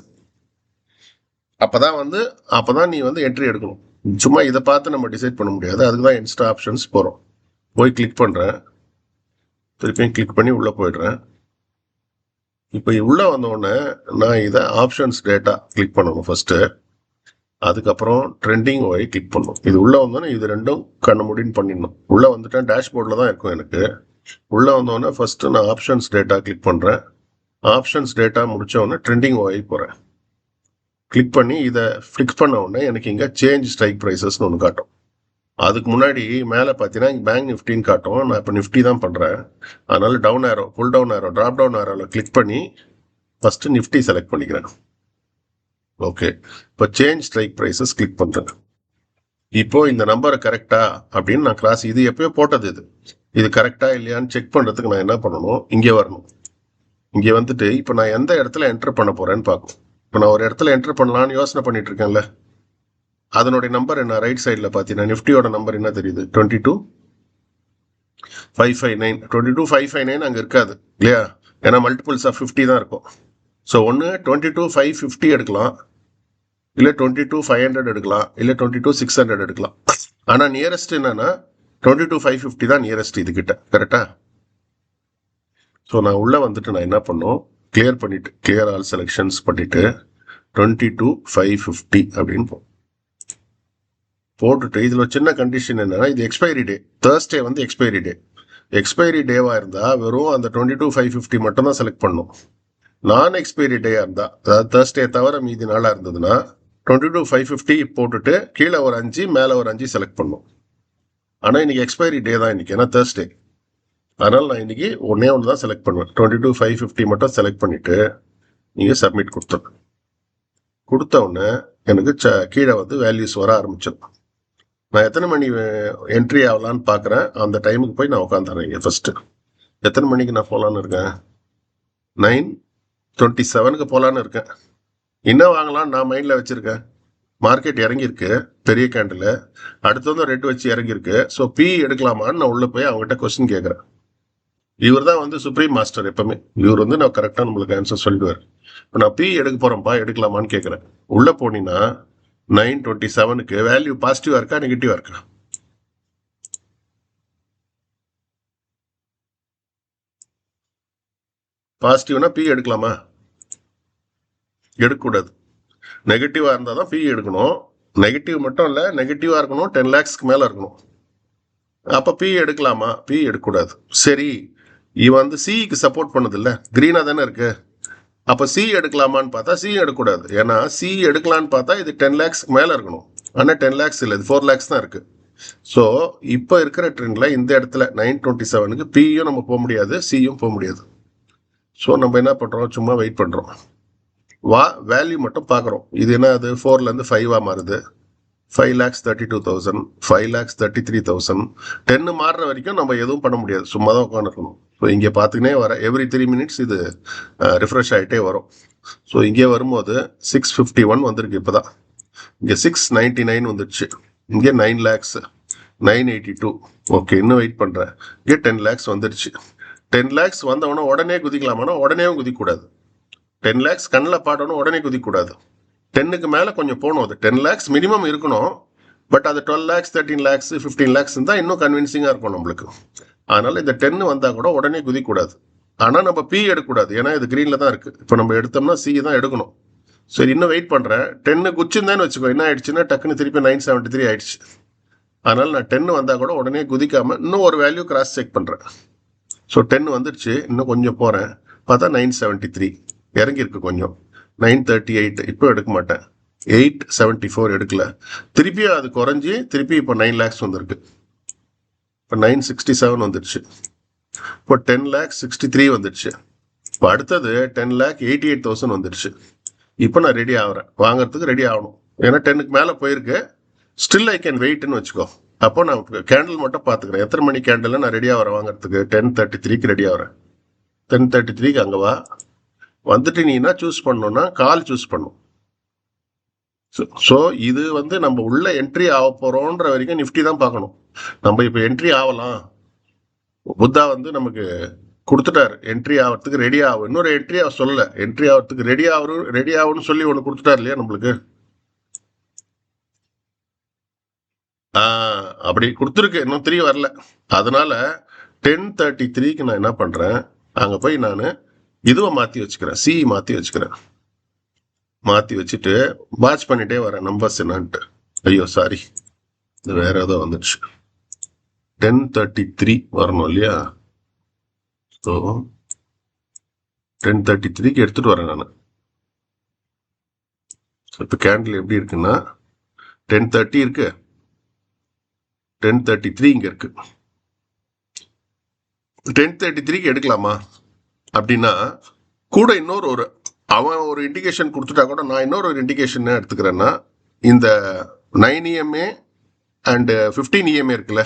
Speaker 1: அப்பதான் நீ வந்து என்ட்ரி எடுக்கணும். சும்மா இதை பார்த்து நம்ம டிசைட் பண்ண முடியாது. அதுக்கு தான் இன்ஸ்டா ஆப்ஷன்ஸ் போகிறோம். போய் கிளிக் பண்ணுறேன். திருப்பியும் கிளிக் பண்ணி உள்ளே போயிடுறேன். இப்போ உள்ளே வந்தோடனே நான் இதை ஆப்ஷன்ஸ் டேட்டா கிளிக் பண்ணணும் ஃபஸ்ட்டு. அதுக்கப்புறம் ட்ரெண்டிங் ஒய் கிளிக் பண்ணணும். இது உள்ளே வந்தோடனே இது ரெண்டும் கண்ண முடின்னு பண்ணிடணும். உள்ளே வந்துட்டேன், டேஷ்போர்டில் தான் இருக்கும் எனக்கு. உள்ளே வந்தோடனே ஃபஸ்ட்டு நான் ஆப்ஷன்ஸ் டேட்டா கிளிக் பண்ணுறேன். ஆப்ஷன்ஸ் டேட்டா முடித்தோடனே ட்ரெண்டிங் ஒய் போகிறேன். கிளிக் பண்ணி இதை ஃபிக்ஸ் பண்ண உடனே எனக்கு இங்கே சேஞ்ச் ஸ்ட்ரைக் ப்ரைஸஸ்னு ஒன்று காட்டும். அதுக்கு முன்னாடி மேலே பார்த்தீங்கன்னா இங்கே பேங்க் நிஃப்டின்னு காட்டும். நான் இப்போ நிஃப்டி தான் பண்ணுறேன். அதனால down arrow, pull down arrow, drop down ஆரோவில் கிளிக் பண்ணி ஃபஸ்ட்டு நிஃப்டி செலக்ட் பண்ணிக்கிறேன். ஓகே, இப்போ சேஞ்ச் ஸ்ட்ரைக் ப்ரைஸஸ் கிளிக் பண்ணுறேன். இப்போ இந்த நம்பரை கரெக்டா அப்படின்னு நான் கிராஸ், இது எப்பயோ போட்டது, இது கரெக்டா இல்லையான்னு செக் பண்ணுறதுக்கு நான் என்ன பண்ணணும், இங்கே வரணும். இங்கே வந்துட்டு இப்போ நான் எந்த இடத்துல என்டர் பண்ண போகிறேன்னு பார்க்கணும். இப்போ நான் ஒரு இடத்துல என்டர் பண்ணலான்னு யோசனை பண்ணிட்டு இருக்கேன்ல, அதனுடைய நம்பர் என்ன, ரைட் சைடில் பார்த்தீங்கன்னா நிஃப்டியோட நம்பர் என்ன தெரியுது, 22,559. 22,559 அங்கே இருக்காது இல்லையா, ஏன்னா மல்டிபிள்ஸ் ஆஃப் 50 தான் இருக்கும். ஸோ ஒன்று 22,550 எடுக்கலாம், இல்லை 22,500 எடுக்கலாம், இல்லை 22,600 எடுக்கலாம். ஆனால் நியரஸ்ட் என்னன்னா 22,550 தான் நியரஸ்ட் இதுகிட்ட, கரெக்டா? ஸோ நான் உள்ளே வந்துட்டு நான் என்ன பண்ணோம், கிளியர் பண்ணிட்டு, கிளியர் ஆல் செலெக்ஷன்ஸ் பண்ணிட்டு 22,550 அப்படின்னு போட்டுட்டு, இதில் ஒரு சின்ன கண்டிஷன் என்னன்னா, இது எக்ஸ்பைரி டே, தேர்ஸ்டே வந்து எக்ஸ்பைரி டே. எக்ஸ்பைரி டேவாக இருந்தால் வெறும் அந்த 22,550 மட்டும் தான் செலக்ட் பண்ணும். நான் எக்ஸ்பைரி டேயாக இருந்தால், அதாவது தேர்ஸ்டே தவிர மீதி நாளாக இருந்ததுன்னா 22,550 போட்டுட்டு கீழே ஒரு 5 மேலே ஒரு 5 செலக்ட் பண்ணும். ஆனால் இன்னைக்கு எக்ஸ்பைரி டே தான் இன்னைக்கு, ஏன்னா தேர்ஸ்டே. அதனால் நான் இன்னைக்கு ஒன்றே ஒன்று தான் செலக்ட் பண்ணுவேன். 22,550 மட்டும் செலக்ட் பண்ணிட்டு நீங்கள் சப்மிட் கொடுத்துருங்க. கொடுத்த உடனே எனக்கு கீழே வந்து வேல்யூஸ் வர ஆரம்பிச்சிடும். நான் எத்தனை மணி என்ட்ரி ஆகலான்னு பார்க்குறேன். அந்த டைமுக்கு போய் நான் உட்காந்துறேன். ஃபர்ஸ்ட் எத்தனை மணிக்கு நான் போகலான்னு இருக்கேன், 9:27 போகலான்னு இருக்கேன். என்ன வாங்கலான்னு நான் மைண்டில் வச்சுருக்கேன். மார்க்கெட் இறங்கியிருக்கு பெரிய கேண்டில், அடுத்து வந்து ரெட் வச்சு இறங்கியிருக்கு. ஸோ பி எடுக்கலாமான்னு நான் உள்ளே போய் அவங்ககிட்ட கொஸ்டின் கேட்குறேன். இவர் தான் வந்து சுப்ரீம் மாஸ்டர் எப்பவுமே. இவர் வந்து நான் கரெக்டாக நம்மளுக்கு ஆன்சர் சொல்லிடுவார். இப்போ நான் பி எடுக்க போகிறேன்ப்பா, எடுக்கலாமான்னு கேட்குறேன். உள்ளே போனீங்கன்னா 9:27 வேல்யூ பாசிட்டிவா இருக்கா நெகட்டிவா இருக்கா? பாசிட்டிவ்னா பி எடுக்கலாமா? எடுக்கக்கூடாது. நெகட்டிவா இருந்தால் தான் பி எடுக்கணும். நெகட்டிவ் மட்டும் இல்லை, நெகட்டிவா இருக்கணும், 10 lakhsக்கு மேலே இருக்கணும். அப்போ பி எடுக்கலாமா? பி எடுக்கக்கூடாது. சரி, இவன் வந்து சிக்கு சப்போர்ட் பண்ணது இல்லை, கிரீனா தானே இருக்கு. அப்போ சி எடுக்கலாமான்னு பார்த்தா சி எடுக்கக்கூடாது. ஏன்னா சி எடுக்கலான்னு பார்த்தா இது 10 lakhsக்கு மேலே இருக்கணும். ஆனால் 10 lakhs இல்லை, இது 4 lakhs தான் இருக்கு. ஸோ இப்போ இருக்கிற ட்ரெண்ட்ல இந்த இடத்துல 9:27 பியும் நம்ம போக முடியாது, சியும் போக முடியாது. ஸோ நம்ம என்ன பண்ணுறோம், சும்மா வெயிட் பண்ணுறோம். வேல்யூ மட்டும் பார்க்குறோம். இது என்ன, அது 4லேருந்து 5 மாறுது. 5,32,000, 5,33,000. 10 மாறுற வரைக்கும் நம்ம எதுவும் பண்ண முடியாது, சும்மா தான் உட்காந்துருக்கணும். ஸோ இங்கே பார்த்துக்கினே வர எவ்ரி 3 minutes இது ரிஃப்ரெஷ் ஆகிட்டே வரும். ஸோ இங்கே வரும்போது 651 வந்திருக்கு. இப்போ தான் இங்கே 699 வந்துடுச்சு. இங்கே 9 lakhs, 982. ஓகே, இன்னும் வெயிட் பண்ணுறேன். இங்கே 10 lakhs வந்துடுச்சு. 10 lakhs வந்தவொடனே உடனே குதிக்கலாமானா உடனேவும் குதிக்கக்கூடாது. 10 lakhs கண்ணில் பாட்டோன்னு உடனே குதிக்கக்கூடாது. 10க்கு மேலே கொஞ்சம் போகணும். அது 10 lakhs மினிமம் இருக்கணும். பட் அது 12 lakhs, 13 lakhs, 15 lakhs இருந்தால் இன்னும் கன்வின்சிங்காக இருக்கும் நம்மளுக்கு. அதனால இந்த 10 வந்தால் கூட உடனே குதிக்கக்கூடாது. ஆனால் நம்ம பி எடுக்கக்கூடாது, ஏன்னா இது க்ரீனில் தான் இருக்குது. இப்போ நம்ம எடுத்தோம்னா சி தான் எடுக்கணும். சரி, இன்னும் வெயிட் பண்ணுறேன். 10 குச்சிருந்தேன்னு வச்சுக்கோ, என்ன ஆயிடுச்சுன்னா டக்குன்னு திருப்பி 973 ஆயிடுச்சு. அதனால நான் 10 வந்தால் கூட உடனே குதிக்காமல் இன்னும் ஒரு வேல்யூ கிராஸ் செக் பண்ணுறேன். ஸோ 10 வந்துடுச்சு, இன்னும் கொஞ்சம் போகிறேன். பார்த்தா 973 இறங்கியிருக்கு கொஞ்சம். 938 இப்போ எடுக்க மாட்டேன். 874 எடுக்கல. திருப்பியும் அது குறைஞ்சி திருப்பி இப்போ 9 lakhs வந்திருக்கு. இப்போ 967 வந்துடுச்சு. இப்போ 10,63,000 வந்துடுச்சு. இப்போ அடுத்தது 10,88,000 வந்துடுச்சு. இப்போ நான் ரெடி ஆகிறேன், வாங்கறதுக்கு ரெடி ஆகணும். ஏன்னா 10க்கு மேலே போயிருக்கு. ஸ்டில் ஐ கேன் வெயிட்னு வச்சுக்கோ. அப்போ நான் கேண்டில் மட்டும் பார்த்துக்கிறேன். எத்தனை மணி கேண்டில் நான் ரெடி ஆகிறேன் வாங்கறதுக்கு? 10:33 ரெடி ஆகிறேன். 10:33 அங்கே வா. வந்துட்டு நீ என்ன சூஸ் பண்ணணும்னா கால் சூஸ் பண்ணும். ஸோ இது வந்து நம்ம உள்ள என்ட்ரி ஆக போகிறோன்ற வரைக்கும் நிஃப்டி தான் பார்க்கணும். நம்ம இப்போ என்ட்ரி ஆகலாம், புத்தா வந்து நமக்கு கொடுத்துட்டாரு என்ட்ரி ஆகிறதுக்கு ரெடி ஆகும். இன்னொரு என்ட்ரி சொல்லலை, என்ட்ரி ஆகிறதுக்கு ரெடி ஆகணும்னு சொல்லி ஒன்று கொடுத்துட்டாரு இல்லையா நம்மளுக்கு. அப்படி கொடுத்துருக்கு, இன்னும் 3 வரல. அதனால 10:33க்கு நான் என்ன பண்றேன், அங்க போய் நான் இதுவை மாத்தி வச்சுக்கிறேன், சி மாத்தி வச்சுக்கிறேன். மாத்தி வச்சுட்டு வாட்ச் பண்ணிட்டே வரேன் நம்பர்ஸ் என்னன்ட்டு. ஐயோ சாரி, இது வேற ஏதோ வந்துடுச்சு. 10:33 வரணும் இல்லையா? ஸோ 10:33க்கு எடுத்துட்டு வரேன் நான். இப்போ கேண்டில் எப்படி இருக்குன்னா 10:30 இருக்கு, 10:33 இங்க இருக்கு. 10:33க்கு எடுக்கலாமா அப்படின்னா கூட இன்னொரு அவன் ஒரு இண்டிகேஷன் கொடுத்துட்டா கூட நான் இன்னொரு இண்டிகேஷன் எடுத்துக்கிறேன்னா, இந்த 9 EMA அண்ட் 15 EMA இருக்குல்ல,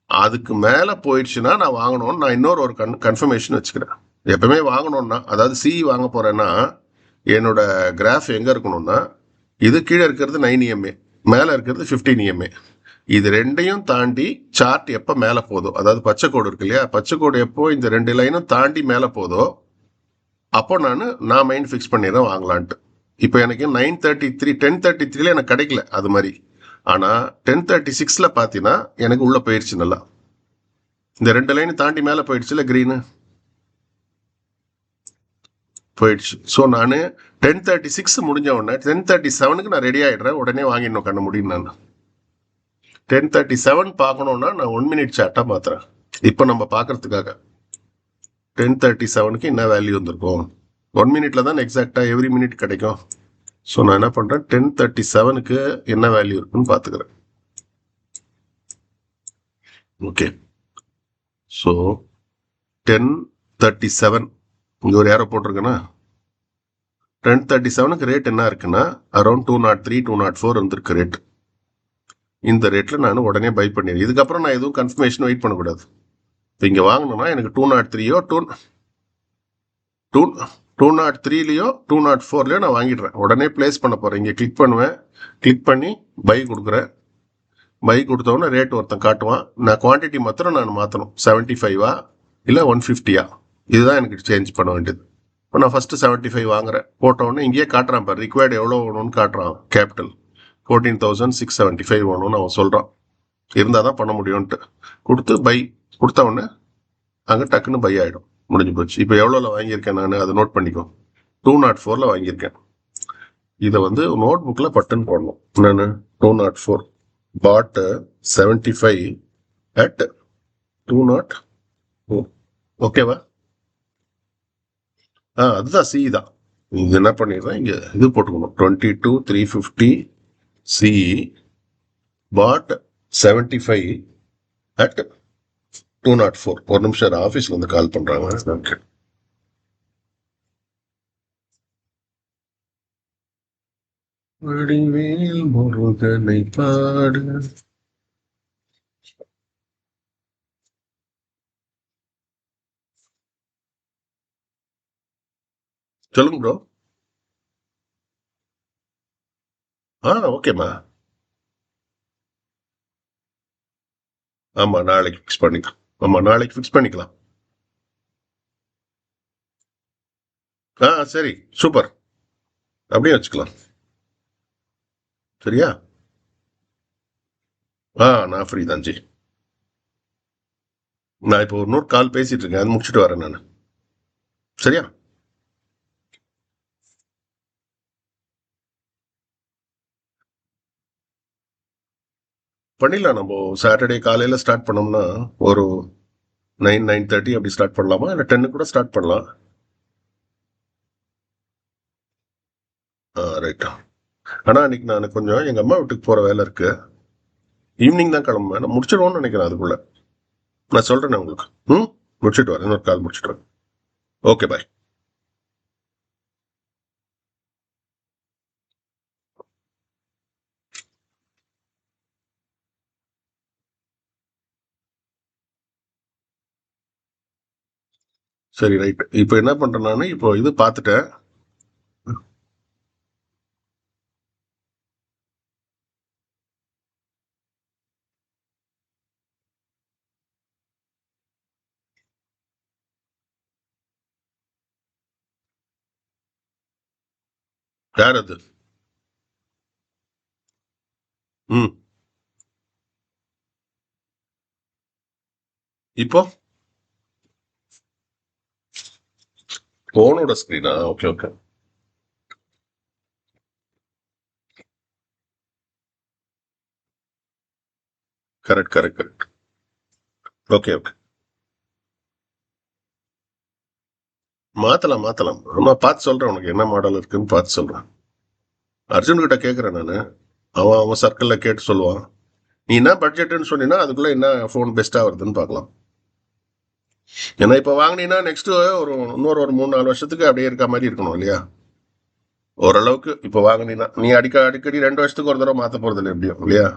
Speaker 1: அதுக்கு மேல போயிடுச்சுன்னா நான் வாங்கணும்னு நான் இன்னொரு கன்ஃபர்மேஷன் வச்சுக்கிறேன். எப்பவுமே வாங்கணும்னா, அதாவது சி வாங்க போறேன்னா என்னோட கிராஃப் எங்க இருக்கணும்னா, இது கீழே இருக்கிறது 9 EMA, மேல இருக்கிறது 15 EMA. இது ரெண்டையும் தாண்டி சார்ட் எப்ப மேல போதோ, அதாவது பச்சை கோடு இருக்கு இல்லையா, பச்சை கோடு எப்போ இந்த 2 லைனும் தாண்டி மேல போதோ அப்போ நான் மைண்ட் ஃபிக்ஸ் பண்ணிடுறேன் வாங்கலான்ட்டு. இப்போ எனக்கு 9:33 10:33ல எனக்கு கிடைக்கல அது மாதிரி. ஆனா 10:36ல பாத்தீங்கன்னா எனக்கு உள்ள போயிடுச்சு, நல்லா இந்த 2 லைன் தாண்டி மேல போயிடுச்சுல, கிரீனு போயிடுச்சு. ஸோ நான் 10:36 முடிஞ்ச உடனே 10:37க்கு நான் ரெடி ஆயிடுறேன், உடனே வாங்கிடணும் கண்ண முடியும். நான் 10:37 பார்க்கணும்னா நான் 1 மினிட் சார்ட்டா மாத்துறேன். இப்போ நம்ம பாக்குறதுக்காக 10:37க்கு என்ன வேல்யூ வந்திருக்கும், 1 மினிட்ல தான் எக்ஸாக்டா எவ்ரி மினிட் கிடைக்கும். ஸோ நான் என்ன பண்றேன், 10:37க்கு என்ன வேல்யூ இருக்குன்னு பாத்துக்கிறேன். ஓகே, ஸோ 10:37 இங்க ஒரு ஏரோ போட்டிருக்கேன்னா, 10:37க்கு ரேட் என்ன இருக்குன்னா அரௌண்ட் 203 204 வந்திருக்கு ரேட். இந்த ரேட்ல நான் உடனே பை பண்ணிடுறேன். இதுக்கப்புறம் நான் எதுவும் கன்ஃபர்மேஷன் வெயிட் பண்ணக்கூடாது. இப்போ இங்க வாங்கணும்னா எனக்கு 203யோ 203லையோ 204லையோ நான் வாங்கிடுறேன், உடனே பிளேஸ் பண்ண போறேன். இங்க கிளிக் பண்ணுவேன், கிளிக் பண்ணி பை கொடுக்குறேன். பை கொடுத்தவொடனே ரேட் ஒருத்தன் காட்டுவான், நான் குவான்டிட்டி மாத்திரம் நான் மாற்றணும், 75ஆ இல்லை 150ஆ, இதுதான் எனக்கு சேஞ்ச் பண்ண வேண்டியது. இப்போ நான் ஃபர்ஸ்ட் 75 வாங்குறேன், போட்டவொடனே இங்கேயே காட்டுறான் பாரு, ரிக்வயர்டு எவ்வளோ வேணும்னு காட்டுறான். கேபிட்டல் 14,675 வேணும்னு அவன் சொல்றான், இருந்தால் தான் பண்ண முடியும்ன்ட்டு கொடுத்து பை கொடுத்த உடனே அங்கே டக்குன்னு பை ஆகிடும், முடிஞ்சு போச்சு. இப்போ எவ்வளோல வாங்கியிருக்கேன் நான் அதை நோட் பண்ணிக்கோ, 204ல வாங்கியிருக்கேன். இதை நோட் புக்கில் பட்டுன்னு போடணும். நான் 204 bought 75 at 204. ஓகேவா? அதுதான் சி தான். இது என்ன பண்ணிடுறேன், இங்க இது போட்டுக்கணும், 22,350 சி bought 75 at 204. ஒரு நிமிஷம் ஆஃபீஸ்ல கால் பண்றாங்க. வடிவேல் முருகனை பாடு. சொல்லுங்க ப்ரோ. ஓகேம்மா. ஆமா நாளைக்கு ஃபிக்ஸ் பண்ணிக்கலாம். சரி சூப்பர், அப்படியே வச்சுக்கலாம். சரியா? நான் ஃப்ரீ தான் ஜி. நான் இப்போ ஒரு கால் பேசிட்டு இருக்கேன், அது முடிச்சுட்டு வரேன் நான். சரியா? பண்ணிடலாம். நம்ம சாட்டர்டே காலையில ஸ்டார்ட் பண்ணோம்னா ஒரு 9-9:30 அப்படி ஸ்டார்ட் பண்ணலாமா, இல்லை 10 கூட ஸ்டார்ட் பண்ணலாம். ரைட்டா. ஆனா இன்னைக்கு நான் கொஞ்சம் எங்க அம்மா வீட்டுக்கு போற வேலை இருக்கு, ஈவினிங் தான் கிளம்புவேன். நான் முடிச்சிடுவோம்னு நினைக்கிறேன் அதுக்குள்ள. நான் சொல்றேன் உங்களுக்கு. முடிச்சுட்டு வரேன், இன்னொரு கால் முடிச்சுட்டு வரேன். Okay bye. சரி ரைட். இப்போ என்ன பண்றேன் நான், இப்போ இது பார்த்துட்டேன். யார் அது? ம் இப்போ போனோட ஸ்கிரீனா? Okay okay. Correct correct correct. Okay okay. மாத்தலாம் மாத்தலாம். நான் பார்த்து சொல்றேன், உனக்கு என்ன மாடல் இருக்குன்னு பார்த்து சொல்றேன். அர்ஜுன் கிட்ட கேட்கறேன் நானு. அவன் அவன் சர்க்கிள்ல கேட்டு சொல்லுவான். நீ என்ன பட்ஜெட்னு சொன்னீங்கன்னா அதுக்குள்ள என்ன ஃபோன் பெஸ்டா வருதுன்னு பார்க்கலாம். ஏன்னா இப்ப வாங்கினீங்கன்னா நெக்ஸ்ட் இன்னொரு 3-4 வருஷத்துக்கு அப்படியே இருக்க மாதிரி இருக்கணும் இல்லையா? ஓரளவுக்கு இப்ப வாங்கினீங்கன்னா நீ அடிக்கடி 2 வருஷத்துக்கு ஒரு தடவை மாத்த போறது இல்லை எப்படியும் இல்லையா?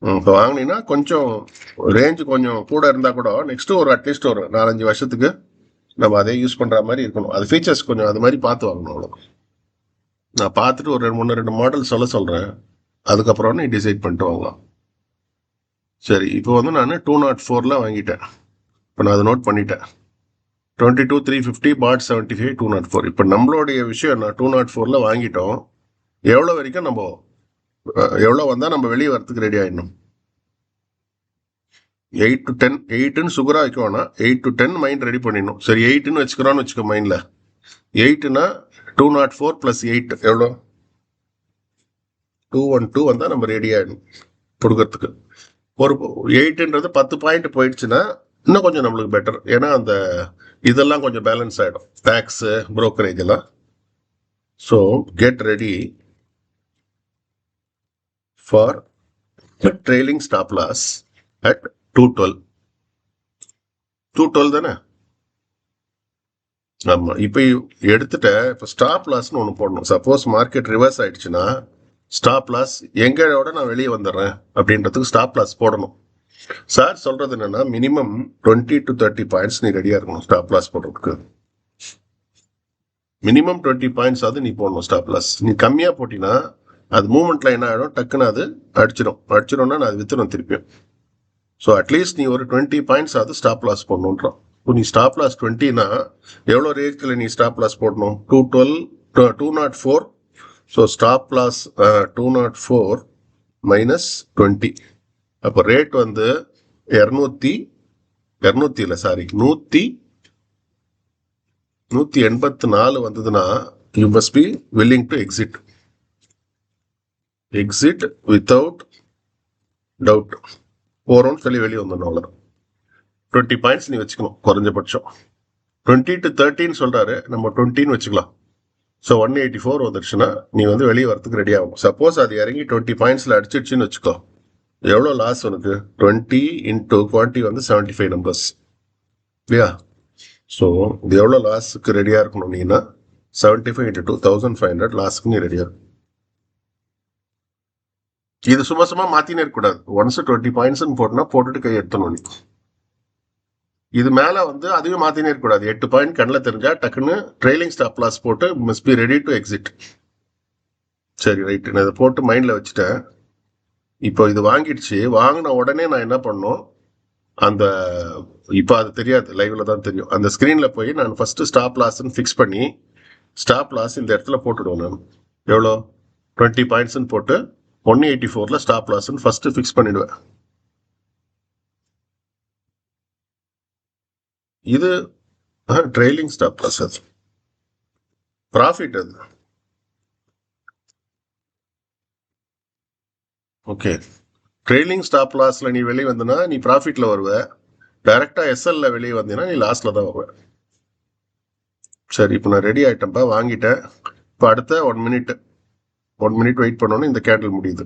Speaker 1: இப்போ வாங்கினீங்கன்னா கொஞ்சம் ரேஞ்சு கொஞ்சம் கூட இருந்தா கூட நெக்ஸ்ட் அட்லீஸ்ட் ஒரு 4-5 வருஷத்துக்கு நம்ம அதே யூஸ் பண்ற மாதிரி இருக்கணும். அது ஃபீச்சர்ஸ் கொஞ்சம் அது மாதிரி பார்த்து வாங்கணும் அவ்வளோ. நான் பார்த்துட்டு ஒரு 2 மாடல் சொல்றேன். அதுக்கப்புறம் நீ டிசைட் பண்ணிட்டு வாங்கலாம். சரி, இப்போ வந்து நான் 204 வாங்கிட்டேன். இப்போ நான் அதை நோட் பண்ணிட்டேன். 22,350 பாட் 75 204. இப்போ நம்மளுடைய விஷயம் என்ன, 204 வாங்கிட்டோம். எவ்வளோ வரைக்கும் நம்ம எவ்வளோ வந்தால் நம்ம வெளியே வரத்துக்கு ரெடி ஆகிடணும்? 8 to 10. 8ன்னு சுகராக வைக்க வேணாம், 8 to 10 மைண்ட் ரெடி பண்ணிடணும். சரி 8ன்னு வச்சுக்கிறோன்னு வச்சுக்கோ மைண்டில். 8னா 204 + 8 எவ்வளோ? 212 வந்தால் நம்ம ரெடி ஆகிடணும் கொடுக்கறதுக்கு. ஒரு 8ன்றது 10 பாயிண்ட் போயிடுச்சுன்னா இன்னும் கொஞ்சம் நம்மளுக்கு பெட்டர். ஏன்னா அந்த இதெல்லாம் கொஞ்சம் பேலன்ஸ் ஆகிடும், டேக்ஸு புரோக்கரேஜ் எல்லாம். So get ready for trailing stop loss at 212. 212 தானே? ஆமா. இப்போ எடுத்துட்ட இப்போ ஸ்டாப் லாஸ்ன்னு ஒன்று போடணும். சப்போஸ் மார்க்கெட் ரிவர்ஸ் ஆயிடுச்சுன்னா ஸ்டாப் லாஸ் எங்களோட நான் வெளியே வந்துடுறேன் அப்படின்றதுக்கு ஸ்டாப் லாஸ் போடணும். சார் சொல்றது என்னன்னா மினிமம் 20 to 30 பாயிண்ட்ஸ் நீ ரெடியா இருக்கணும் ஸ்டாப் லாஸ் போடுறதுக்கு. மினிமம் 20 பாயிண்ட்ஸ் ஆகுது நீ போடணும் ஸ்டாப் லாஸ். நீ கம்மியா போட்டினா அது மூவ்மெண்ட்ல என்ன ஆகிடும், டக்குன்னு அது அடிச்சிடும்னா நான் அது வித்துடும் திருப்பியும். ஸோ அட்லீஸ்ட் நீ ஒரு 20 பாயிண்ட்ஸ் ஆகுது ஸ்டாப் லாஸ் போடணுன்றான். இப்போ நீ ஸ்டாப் லாஸ் 20னா எவ்வளோ ரேஞ்சில் நீ ஸ்டாப் லாஸ் போடணும்? 204. So stop loss 204 - 20. அப்போ ரேட் வந்து 200 இல்லை சாரி 184 வந்ததுன்னா you must be willing to exit without doubt. போறோம்னு சொல்லி வெளியே வந்துடணும். அவ்வளோதான். 20 பாயிண்ட்ஸ் நீ வச்சுக்கணும் குறைஞ்சபட்சம். 20 to 30 சொல்றாரு, நம்ம 20 வச்சுக்கலாம். ஸோ 184 வந்துருச்சுன்னா நீ வந்து வெளியே வரத்துக்கு ரெடி ஆகும். சப்போஸ் அது இறங்கி 20 பாயிண்ட்ஸ்ல அடிச்சிடுச்சுன்னு வச்சுக்கோ, எவ்வளோ லாஸ் உனக்கு? 20 இன்டூ குவான்டிட்டி வந்து 75 நம்பர்ஸ் இல்லையா? ஸோ இது எவ்வளோ லாஸுக்கு ரெடியா இருக்கணும் நீனா? 75 × 2 1500 லாஸுக்கு நீ ரெடியா இருக்கும். இது சும்மா மாத்தினே இருக்கக்கூடாது. ஒன்ஸ் 20 பாயிண்ட்ஸ் போட்டுனா போட்டுட்டு கை எடுத்தணும் நீ. இது மேல வந்து அதுவே மாத்தினே இருக்கக்கூடாது. 8 பாயிண்ட் கண்ணில் தெரிஞ்சா டக்குன்னு ட்ரெயிலிங் ஸ்டாப் லாஸ் போட்டு must be ready to exit. சரி ரைட், நான் இதை போட்டு மைண்ட்ல வச்சுட்டேன். இப்போ இது வாங்கிடுச்சு. வாங்கின உடனே நான் என்ன பண்ணணும், அந்த இப்போ அது தெரியாது, லைவ்ல தான் தெரியும். அந்த ஸ்கிரீன்ல போய் நான் ஃபர்ஸ்ட் ஸ்டாப் லாஸ்ன்னு ஃபிக்ஸ் பண்ணி ஸ்டாப் லாஸ் இந்த இடத்துல போட்டுடுவேன். நான் எவ்வளோ 20 பாயிண்ட்ஸ்ன்னு போட்டு 184ல ஸ்டாப் லாஸ்ன்னு ஃபர்ஸ்ட் ஃபிக்ஸ் பண்ணிடுவேன். இது ட்ரெயிலிங் ஸ்டாப் லாஸ், அது ப்ராஃபிட் அது. ஓகே, ட்ரெயிலிங் ஸ்டாப் லாஸ்ல நீ வெளியே வந்தனா நீ ப்ராஃபிட்ல வருவ. டைரக்டா எஸ்எல்ல வெளியே வந்தீங்கன்னா நீ லாஸ்ல தான் வருவ. சரி, இப்போ நான் ரெடி ஆயிட்டேன்ப்பா, வாங்கிட்டேன். இப்போ அடுத்த 1 மினிட் வெயிட் பண்ணோன்னு இந்த கேண்டில் முடியுது.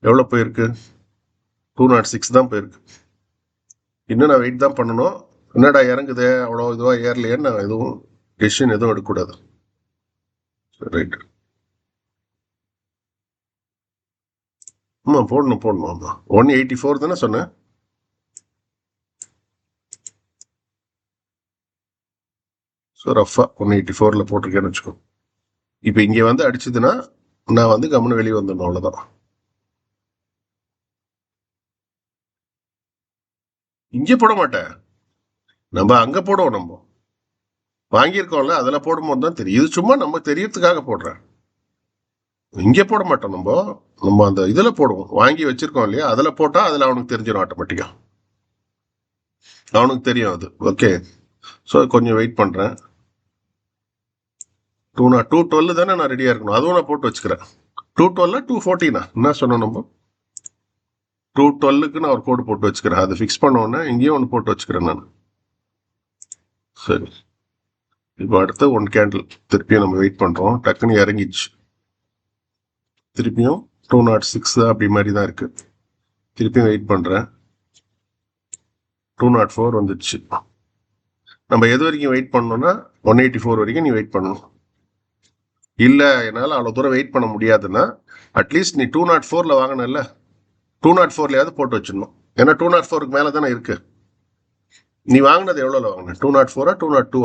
Speaker 1: எவ்வளோ போயிருக்கு? 206 தான் போயிருக்கு. இன்னும் நான் வெயிட் தான் பண்ணணும். என்னடா இறங்குது அவ்வளோ இதுவா ஏறலையேன்னு நான் எதுவும் டெசிஷன் எதுவும் எடுக்கக்கூடாது. ரைட், ஆமாம் போடணும். ஆமாம் 184 தானே சொன்னேன். ஸோ ரஃபா 184ல் போட்டிருக்கேன்னு வச்சுக்கோ. இப்போ இங்கே வந்து அடிச்சதுன்னா நான் வந்து கம்முன்னு வெளியே வந்துடணும், அவ்வளோதான். இங்கே போட மாட்டேன், நம்ம அங்கே போடுவோம். நம்ம வாங்கியிருக்கோம்ல அதில் போடும்போது தான் தெரியும். இது சும்மா நம்ம தெரியறதுக்காக போடுறேன். இங்கே போட மாட்டோம். நம்ம அந்த இதில் போடுவோம். வாங்கி வச்சிருக்கோம் இல்லையா, அதில் போட்டால் அதில் அவனுக்கு தெரிஞ்சிடும் ஆட்டோமேட்டிக்காக. அவனுக்கு தெரியும் அது. ஓகே, ஸோ கொஞ்சம் வெயிட் பண்ணுறேன். 212 தானே நான் ரெடியாக இருக்கணும், அதுவும் நான் போட்டு வச்சுக்கிறேன். 212 214 என்ன சொன்னோம் நம்ம? 212க்கு நான் ஒரு கோடு போட்டு வச்சுக்கிறேன். அதை ஃபிக்ஸ் பண்ண உடனே இங்கேயும் ஒன்று போட்டு வச்சுக்கிறேன் நான். சரி, இப்போ அடுத்த 1 கேண்டில் திருப்பியும் நம்ம வெயிட் பண்ணுறோம். டக்குன்னு இறங்கிச்சு. திருப்பியும் 206 அப்படி மாதிரி தான் இருக்கு. திருப்பியும் வெயிட் பண்ணுறேன். 204 வந்துடுச்சு. நம்ம எது வரைக்கும் வெயிட் பண்ணோம்னா 184 வரைக்கும் நீ வெயிட் பண்ணணும். இல்லை என்னால் அவ்வளோ தூரம் வெயிட் பண்ண முடியாதுன்னா அட்லீஸ்ட் நீ 204ல் வாங்கினல, 204லையாவது போட்டு வச்சிடணும். ஏன்னா 204க்கு மேலே தானே இருக்கு. நீ வாங்கினது எவ்வளோல வாங்கின? 204 202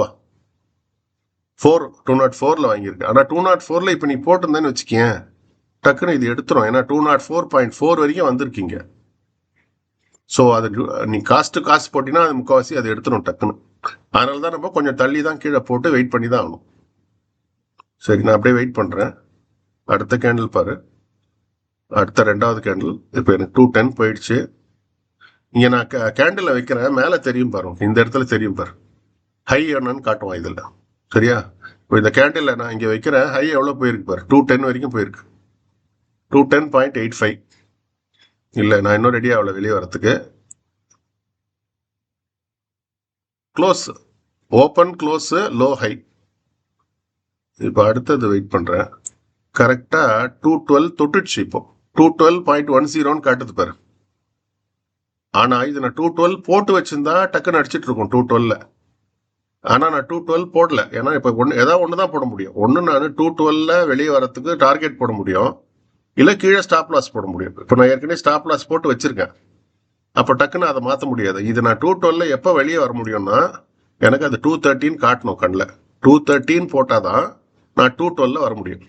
Speaker 1: 4 204ல் வாங்கியிருக்கு. ஆனால் 204ல் இப்போ நீ போட்டிருந்தேன்னு வச்சுக்கேன், டக்குன்னு இது எடுத்துரும். ஏன்னா 204.4 வரைக்கும் வந்திருக்கீங்க. ஸோ அது நீ காசு போட்டினா அது முக்கால்வாசி அது எடுத்துடும் டக்குன்னு. அதனால தான் நம்ம கொஞ்சம் தள்ளி தான் கீழே போட்டு வெயிட் பண்ணி தான் ஆகணும். சரி, நான் அப்படியே வெயிட் பண்ணுறேன். அடுத்த கேண்டில் பாரு, அடுத்த 2வது கேண்டில். இப்போ எனக்கு 210 போயிடுச்சு. இங்கே நான் கேண்டில் வைக்கிறேன், மேலே தெரியும் பாரு, இந்த இடத்துல தெரியும் பாரு, ஹை என்னன்னு காட்டுவான் இதில். சரியா? இப்போ இந்த கேண்டில் நான் இங்கே வைக்கிறேன், ஹை எவ்வளோ போயிருக்கு பாரு, 210 வரைக்கும் போயிருக்கு. 210.85. இல்லை, நான் இன்னும் ரெடி ஆகல வெளியே வரத்துக்கு. Close, open close, low high. இப்போ அடுத்தது வெயிட் பண்ணுறேன். கரெக்டாக 212 தொட்டுச்சு. இப்போ 212.10ன்னு காட்டுது பாரு. ஆனால் இது நான் 212 போட்டு வச்சிருந்தா டக்குன்னு அடிச்சிட்டு இருக்கும் 212. ஆனால் நான் 212 போடல. ஏன்னா இப்போ ஏதாவது ஒன்று தான் போட முடியும். ஒன்று நான் 212 வெளியே வரத்துக்கு டார்கெட் போட முடியும், இல்லை கீழே ஸ்டாப் லாஸ் போட முடியும். இப்போ நான் ஏற்கனவே ஸ்டாப் லாஸ் போட்டு வச்சிருக்கேன். அப்போ டக்குன்னு அதை மாற்ற முடியாது. இது நான் 212 எப்போ வெளியே வர முடியும்னா எனக்கு அது 213 காட்டணும் கண்ணில். 213 போட்டாதான் நான் 212 வர முடியும்.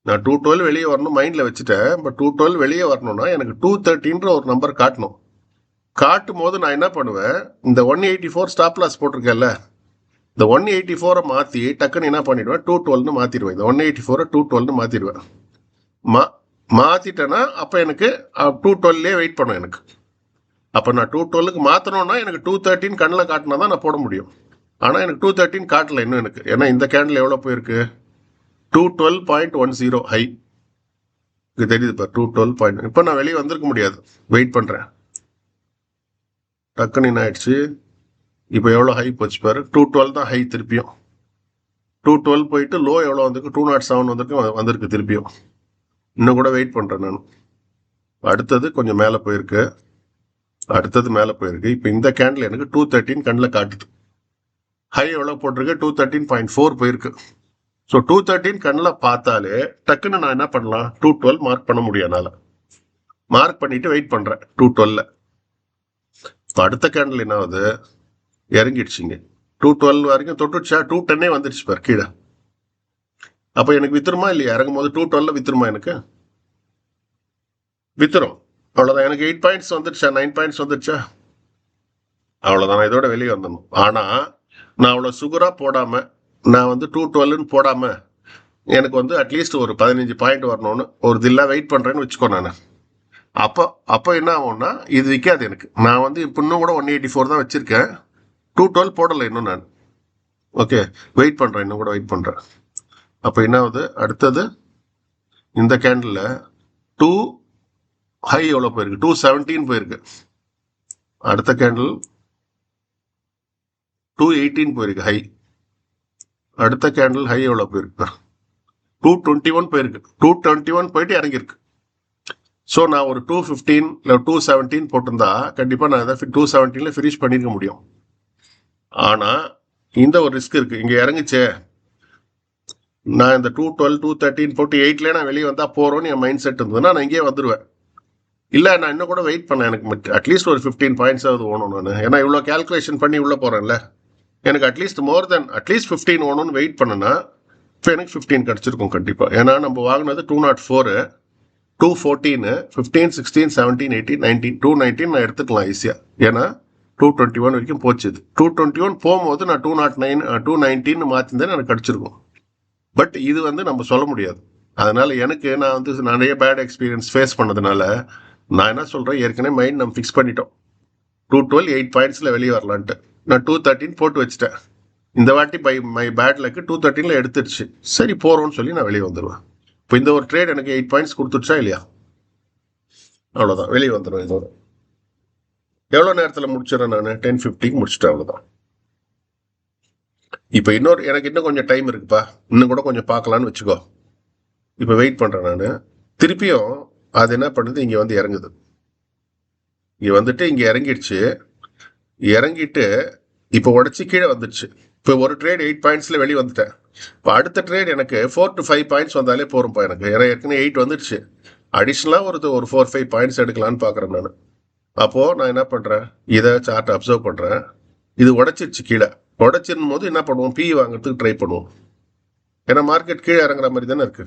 Speaker 1: நான் 212 வெளியே வரணும் மைண்டில் வச்சுட்டேன். பட் 212 வெளியே வரணும்னா எனக்கு 213ன்ற ஒரு நம்பர் காட்டணும். காட்டும் போது நான் என்ன பண்ணுவேன், இந்த 184 ஸ்டாப் லாஸ் போட்டிருக்கேன்ல, இந்த 184 மாற்றி டக்குன்னு என்ன பண்ணிடுவேன், 212ன்னு மாற்றிடுவேன். இந்த 184 212ன்னு மாற்றிடுவேன். மாற்றிட்டேன்னா அப்போ எனக்கு 212லே வெயிட் பண்ணும் எனக்கு. அப்போ நான் 212க்கு மாற்றணும்னா எனக்கு 213 கண்ணில் காட்டினா தான் நான் போட முடியும். ஆனால் எனக்கு 213 காட்டல இன்னும் எனக்கு. ஏன்னா இந்த கேண்டில் எவ்வளோ போயிருக்கு, 212.10 ஹை. இது தெரியுது இப்போ 212. இப்போ நான் வெளியே வந்திருக்க முடியாது, வெயிட் பண்ணுறேன். டக்குன்னு என்ன ஆயிடுச்சு, இப்போ எவ்வளோ ஹை போச்சு பாரு, 212 தான் ஹை. திருப்பியும் 212 போயிட்டு லோ எவ்வளோ வந்திருக்கு, 207 வந்திருக்கு திருப்பியும். இன்னும் கூட வெயிட் பண்ணுறேன் நான். அடுத்தது கொஞ்சம் மேலே போயிருக்கு, அடுத்தது மேலே போயிருக்கு. இப்போ இந்த கேண்டில் எனக்கு 213 கண்ணில் காட்டுது. ஹை எவ்வளோ போட்டிருக்கு, 213.4 போயிருக்கு. ஸோ 213 கண்ணில் பார்த்தாலே டக்குன்னு நான் என்ன பண்ணலாம், 212 மார்க் பண்ண முடியாதனால மார்க் பண்ணிட்டு வெயிட் பண்ணுறேன் 212. இப்போ அடுத்த கேண்டில் என்ன ஆகுது, இறங்கிடுச்சிங்க. 212 வரைக்கும் தொட்டுச்சா, 210 வந்துடுச்சு பார் கீழே. அப்போ எனக்கு வித்துருமா இல்லையா? இறங்கும் போது 212 வித்துருமா? எனக்கு வித்துரும். அவ்வளோதான். எனக்கு 8 பாயிண்ட்ஸ் வந்துடுச்சா, 9 பாயிண்ட்ஸ் வந்துடுச்சா, அவ்வளோதான். இதோட வெளியே வந்துடணும். ஆனால் நான் அவ்வளோ சுகராக போடாமல், நான் 212ன்னு போடாமல் எனக்கு அட்லீஸ்ட் ஒரு 15 பாயிண்ட் வரணும்னு ஒரு தில்லா வெயிட் பண்ணுறேன்னு வச்சுக்கோ. நான் அப்போ என்ன ஆகும்னா இது விற்காது எனக்கு. நான் இப்போ இன்னும் கூட 184 தான் வச்சுருக்கேன், 212 போடலை இன்னும் நான். ஓகே, வெயிட் பண்ணுறேன், இன்னும் கூட வெயிட் பண்ணுறேன். அப்போ என்ன ஆகுது, அடுத்தது இந்த கேண்டில் 2 ஹை எவ்வளோ போயிருக்கு, 217 போயிருக்கு. அடுத்த கேண்டில் 218 போயிருக்கு ஹை. அடுத்த கேண்டில் ஹை எவ்வளோ போயிருக்கு, 221 போயிருக்கு. 221 போயிட்டு இறங்கியிருக்கு. ஸோ நான் ஒரு 215 இல்லை 217 போட்டிருந்தா கண்டிப்பாக நான் அதை 217 ஃபினிஷ் பண்ணியிருக்க முடியும். ஆனால் இந்த ஒரு ரிஸ்க் இருக்குது, இங்கே இறங்குச்சே, நான் இந்த 212 213 போட்டு 8ல நான் வெளியே வந்தால் போகிறோன்னு என் மைண்ட் செட் இருந்ததுன்னா நான் இங்கேயே வந்துடுவேன். இல்லை, நான் இன்னும் கூட வெயிட் பண்ணேன், எனக்கு அட்லீஸ்ட் ஒரு 15 பாயிண்ட்ஸ் ஆகுது ஓணும் நான். ஏன்னா இவ்வளோ கேல்குலேஷன் பண்ணி உள்ளே போகிறேன்ல, எனக்கு அட்லீஸ்ட் மோர் தென் அட்லீஸ்ட் 15 ஓணும்னு வெயிட் பண்ணேன்னா இப்போ எனக்கு 15 கிடச்சிருக்கும் கண்டிப்பாக. ஏன்னா நம்ம வாங்கினது 204, 214, 15, 16, 17, 18, 19, 219 நான் எடுத்துக்கலாம் ஈஸியாக. ஏன்னா 221 வரைக்கும் போச்சு. 221 போகும்போது நான் 209, 219 மாற்றிருந்தேன், எனக்கு கிடச்சிருக்கும். பட் இது நம்ம சொல்ல முடியாது. அதனால எனக்கு நான் நிறைய பேட் எக்ஸ்பீரியன்ஸ் ஃபேஸ் பண்ணதுனால நான் என்ன சொல்றேன், ஏற்கனவே மைண்ட் நம்ம ஃபிக்ஸ் பண்ணிட்டோம் 212 8 பாயிண்ட்ஸ்ல வெளியே வரலான்ட்டு. நான் 213 போட்டு வச்சுட்டேன். இந்த வாட்டி பை மை பேட் லக்கு 213ல எடுத்துருச்சு. சரி போறோம்னு சொல்லி நான் வெளியே வந்துடுவேன். இப்போ இந்த ஒரு ட்ரேட் எனக்கு 8 பாயிண்ட்ஸ் கொடுத்துருச்சா இல்லையா? அவ்வளோதான், வெளியே வந்துடுவேன். இதோட எவ்வளோ நேரத்தில் முடிச்சிடறேன் நான்? 10:50க்கு முடிச்சிட்டேன், அவ்வளோதான். இப்போ எனக்கு இன்னும் கொஞ்சம் டைம் இருக்குப்பா, இன்னும் கூட கொஞ்சம் பார்க்கலான்னு வச்சுக்கோ. இப்போ வெயிட் பண்ணுறேன் நான். திருப்பியும் அது என்ன பண்ணுது, இங்கே வந்து இறங்குது. இங்கே வந்துட்டு இங்கே இறங்கிடுச்சு. இறங்கிட்டு இப்போ உடச்சி கீழே வந்துடுச்சு. இப்போ ஒரு ட்ரேட் 8 பாயிண்ட்ஸில் வெளியே வந்துட்டேன். இப்போ அடுத்த ட்ரேட் எனக்கு 4 to 5 பாயிண்ட்ஸ் வந்தாலே போகிறோம்ப்பா எனக்கு. ஏன்னா ஏற்கனவே 8 வந்துடுச்சு. அடிஷ்னலாக ஒரு 4-5 பாயிண்ட்ஸ் எடுக்கலான்னு பார்க்குறேன் நான். அப்போது நான் என்ன பண்ணுறேன், இதை சார்ட் அப்சர்வ் பண்ணுறேன். இது உடச்சிருச்சு. கீழே உடச்சிருக்கும் போது என்ன பண்ணுவோம், பி வாங்குறதுக்கு ட்ரை பண்ணுவோம். ஏன்னா மார்க்கெட் கீழே இறங்குற மாதிரி தானே இருக்கு.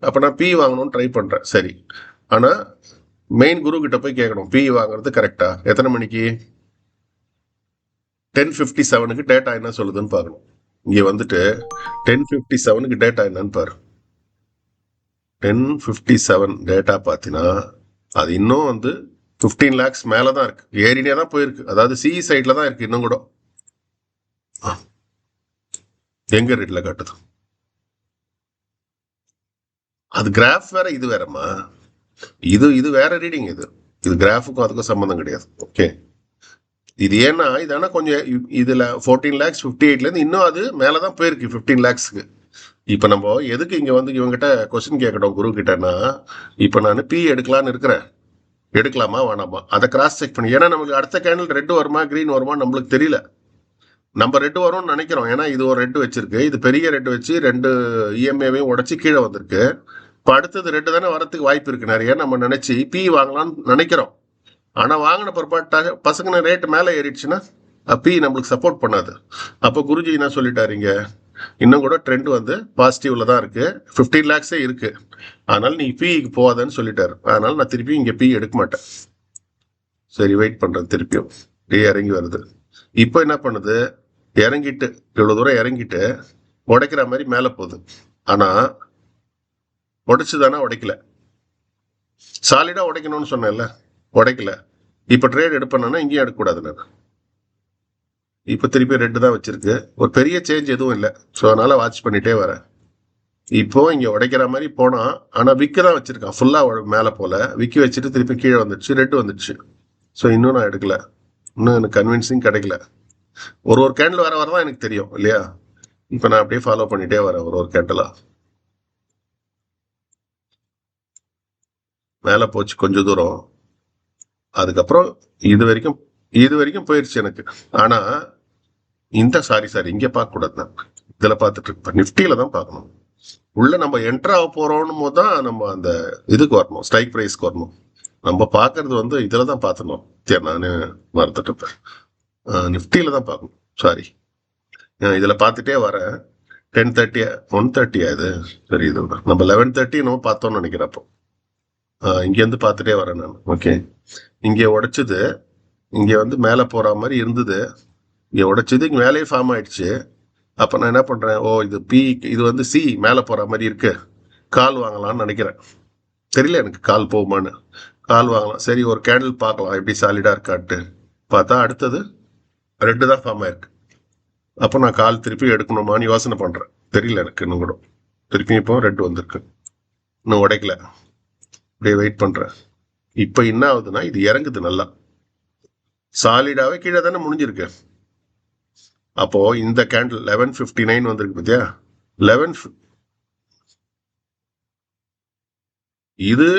Speaker 1: அப்போ நான் பி வாங்கணும்னு ட்ரை பண்ணுறேன். சரி, ஆனால் மெயின் குரு கிட்ட போய் கேட்கணும், பி வாங்குறது கரெக்டா? எத்தனை மணிக்கு? 10:57க்கு டேட்டா என்ன சொல்லுதுன்னு பார்க்கணும். இங்கே வந்துட்டு 10:57க்கு டேட்டா என்னன்னு பாரு. 10:57 டேட்டா பார்த்தீங்கன்னா அது இன்னும் வந்து 15 lakhs மேலே தான் இருக்கு. ஏறினே தான் போயிருக்கு. அதாவது சி சைட்ல தான் இருக்கு இன்னும் கூட. எங்க ரேட்ல காட்டுது? அது கிராஃப் வேற, இது வேறம்மா. இது வேற ரீடிங். இது கிராஃபுக்கும் அதுக்கும் சம்மந்தம் கிடையாது. ஓகே, இது ஏன்னா இதானா கொஞ்சம் இதுல 14 lakhs 58லேருந்து இன்னும் அது மேலதான் போயிருக்கு 15 lakhsக்கு. இப்ப நம்ம எதுக்கு இங்க வந்து இவங்ககிட்ட கொஸ்டின் கேட்கணும் குரு கிட்டனா, இப்ப நான் பி எடுக்கலான்னு இருக்கிறேன், எடுக்கலாமா வேணாமா அதை கிராஸ் செக் பண்ணி. ஏன்னா நம்மளுக்கு அடுத்த கேண்டில் ரெட் வருமா கிரீன் வருமா நம்மளுக்கு தெரியல. நம்ம ரெட் வரும்னு நினைக்கிறோம், ஏன்னா இது ஒரு ரெட் வச்சிருக்கு. இது பெரிய ரெட் வச்சு 2 இஎம்ஏவையும் உடச்சி கீழே வந்திருக்கு. இப்போ அடுத்தது ரெட்டு தானே வரத்துக்கு வாய்ப்பு இருக்கு நிறைய. நம்ம நினைச்சு பி வாங்கலாம்னு நினைக்கிறோம். ஆனா வாங்கின பிற்பாட்டாக பசங்க ரேட் மேலே ஏறிடுச்சுன்னா பி நம்மளுக்கு சப்போர்ட் பண்ணாது. அப்போ குருஜி என்ன சொல்லிட்டாருங்க, இன்னும் கூட ட்ரெண்ட் வந்து பாசிட்டிவ்ல தான் இருக்கு, 15 lakhs இருக்கு, அதனால நீ பிக்கு போகாதன்னு சொல்லிட்டாரு. அதனால நான் திருப்பியும் இங்க பி எடுக்க மாட்டேன். சரி, வெயிட் பண்றேன். திருப்பியும் இறங்கி வருது. இப்போ என்ன பண்ணுது, இறங்கிட்டு இவ்வளவு தூரம் இறங்கிட்டு உடைக்கிற மாதிரி மேல போகுது. ஆனா உடைச்சுதானா? உடைக்கல. சாலிடா உடைக்கணும்னு சொன்னேன்ல, உடைக்கல. இப்ப ட்ரேட் எடுப்பேன்னா இங்கேயும் எடுக்கக்கூடாது. நான் இப்ப திருப்பி ரெட்டு தான் வச்சிருக்கு, ஒரு பெரிய சேஞ்ச் எதுவும் இல்லை. ஸோ அதனால வாட்ச் பண்ணிட்டே வரேன். இப்போ இங்க உடைக்கிற மாதிரி போனா, ஆனா விக்கு தான் வச்சிருக்கான், ஃபுல்லா மேல போல விக்கி வச்சுட்டு திருப்பி கீழே வந்துடுச்சு, ரெட்டு வந்துடுச்சு. ஸோ இன்னும் நான் எடுக்கல, இன்னும் எனக்கு கன்வின்சிங் கிடைக்கல. ஒரு கேண்டில் வர வரதான் எனக்கு தெரியும் இல்லையா? இப்ப நான் அப்படியே ஃபாலோ பண்ணிட்டே வரேன் ஒரு கேண்டிலா. மேல போச்சு கொஞ்ச தூரம், அதுக்கப்புறம் இது வரைக்கும் போயிருச்சு எனக்கு. ஆனா இந்த சாரி இங்க பார்க்க கூடாது, தான் இதுல பார்த்துட்டு இருப்பேன். நிப்டியில தான் பார்க்கணும். உள்ள நம்ம என்டர் ஆக போறோம் போது தான் நம்ம அந்த இதுக்கு வரணும், ஸ்ட்ரைக் பிரைஸ்க்கு வரணும். நம்ம பார்க்கறது வந்து இதுல தான் பார்த்துணும். சரி, நான் மறந்துட்டு இருப்பேன். நிப்டியில தான் பார்க்கணும். சாரி, இதுல பார்த்துட்டே வரேன். 10:30 1:30 இது. சரி, இது நம்ம 11:30 நம்ம பார்த்தோம்னு நினைக்கிறப்போ இங்கேருந்து பார்த்துட்டே வரேன் நான். ஓகே, இங்கே உடைச்சது, இங்கே வந்து மேலே போற மாதிரி இருந்தது, இங்கே உடைச்சது, இங்கே மேலேயே ஃபார்ம் ஆயிடுச்சு. அப்போ நான் என்ன பண்றேன், ஓ இது பி, இது வந்து சி மேலே போற மாதிரி இருக்கு, கால் வாங்கலாம்னு நினைக்கிறேன். தெரியல எனக்கு கால் போகுமான்னு. கால் வாங்கலாம், சரி ஒரு கேண்டில் பார்க்கலாம் எப்படி சாலிடா இருக்கான்ட்டு பார்த்தா அடுத்தது ரெட்டு தான் ஃபார்ம் ஆயிருக்கு. அப்போ நான் கால் திருப்பி எடுக்கணுமான்னு யோசனை பண்றேன். தெரியல எனக்கு இன்னும் கூட. திருப்பி இப்போ ரெட் வந்திருக்கு, இன்னும் உடைக்கல. அப்படியே வெயிட் பண்றேன். இப்ப என்ன ஆகுதுன்னா இது இறங்குது நல்லா, சாலிடாவே கீழே தானே முடிஞ்சிருக்கு. அப்போ இந்த கேண்டில் 11:59 வந்திருக்கு பத்தியா? 11 இது,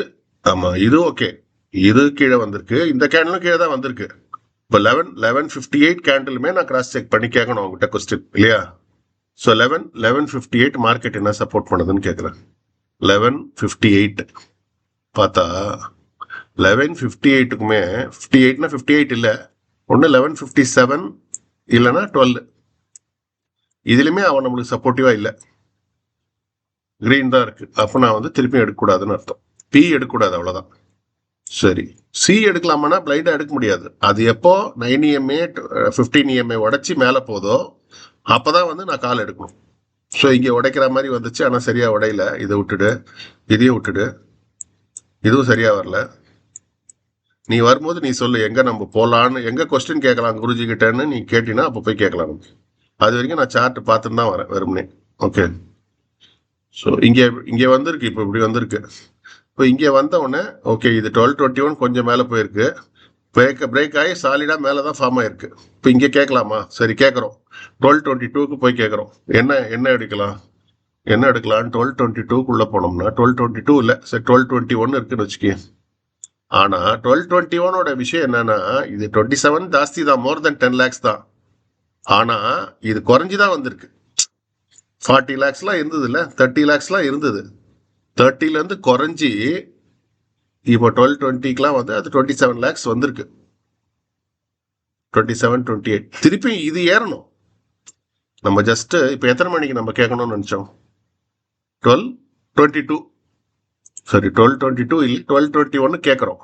Speaker 1: ஆமா இது ஓகே, இது கீழே வந்திருக்கு, இந்த கேண்டிலும் கீழே தான் வந்திருக்கு. இப்போ 11:58 கேண்டிலுமே நான் கிராஸ் செக் பண்ணி கேட்கணும் அவங்ககிட்ட கொஸ்டின் இல்லையா? ஸோ 11:58 மார்க்கெட் என்ன சப்போர்ட் பண்ணுதுன்னு கேட்குறேன். 11:58 பார்த்தா 11:58க்குமே 58னா 58 இல்லை, ஒன்று 11:57 இல்லைன்னா 12. இதுலையுமே அவன் நம்மளுக்கு சப்போர்ட்டிவா இல்லை, கிரீன் தான் இருக்கு. அப்போ நான் வந்து திருப்பி எடுக்கக்கூடாதுன்னு அர்த்தம். பி எடுக்கக்கூடாது, அவ்வளோதான். சரி, சி எடுக்கலாமான்னா பிளைண்டா எடுக்க முடியாது. அது எப்போ 9 EMA 15 EMA உடைச்சி மேலே போதோ அப்போதான் வந்து நான் கால் எடுக்கணும். ஸோ இங்கே உடைக்கிற மாதிரி வந்துச்சு, ஆனால் சரியா உடையில. இதை விட்டுடு, இதையும் விட்டுடு. இதுவும் சரியா வரல. நீ வரும்போது நீ சொல்லு எங்க நம்ம போலான்னு, எங்க கொஸ்டின் கேட்கலாம் குருஜி கிட்டன்னு நீ கேட்டினா அப்போ போய் கேட்கலாம். அது வரைக்கும் நான் சார்ட் பார்த்துட்டு தான் வரேன் வெறுமனே. ஓகே. ஸோ இங்கே வந்திருக்கு, இப்போ இப்படி வந்திருக்கு. இப்போ இங்கே வந்த உடனே ஓகே, இது 1221 கொஞ்சம் மேலே போயிருக்கு, பிரேக் ஆகி சாலிடாக மேலே தான் ஃபார்ம் ஆயிருக்கு. இப்போ இங்கே கேட்கலாமா? சரி கேட்குறோம். 1222க்கு போய் கேட்குறோம். என்ன எடுக்கலாம் 1222க்குள்ளே போனோம்னா 1222 இல்லை, சரி 1221 இருக்குன்னு வச்சுக்கேன். ஆனால் 1221ஓட விஷயம் என்னன்னா, இது 27 ஜாஸ்தி தான், மோர் தென் 10 lakhs தான். ஆனால் இது குறைஞ்சி தான் வந்திருக்கு. 40 lakhsலாம் இருந்தது இல்லை, 30 lakhsலாம் இருந்தது. 30லேருந்து குறைஞ்சி இப்போ 1220க்குலாம் வந்து அது 27 lakhs வந்திருக்கு. 27, 28 திருப்பி இது ஏறணும். நம்ம ஜஸ்ட் இப்போ எத்தனை மணிக்கு நம்ம கேட்கணும்னு நினச்சோம்? 1222 சரி 1222 இல்லை 1221 கேட்குறோம்.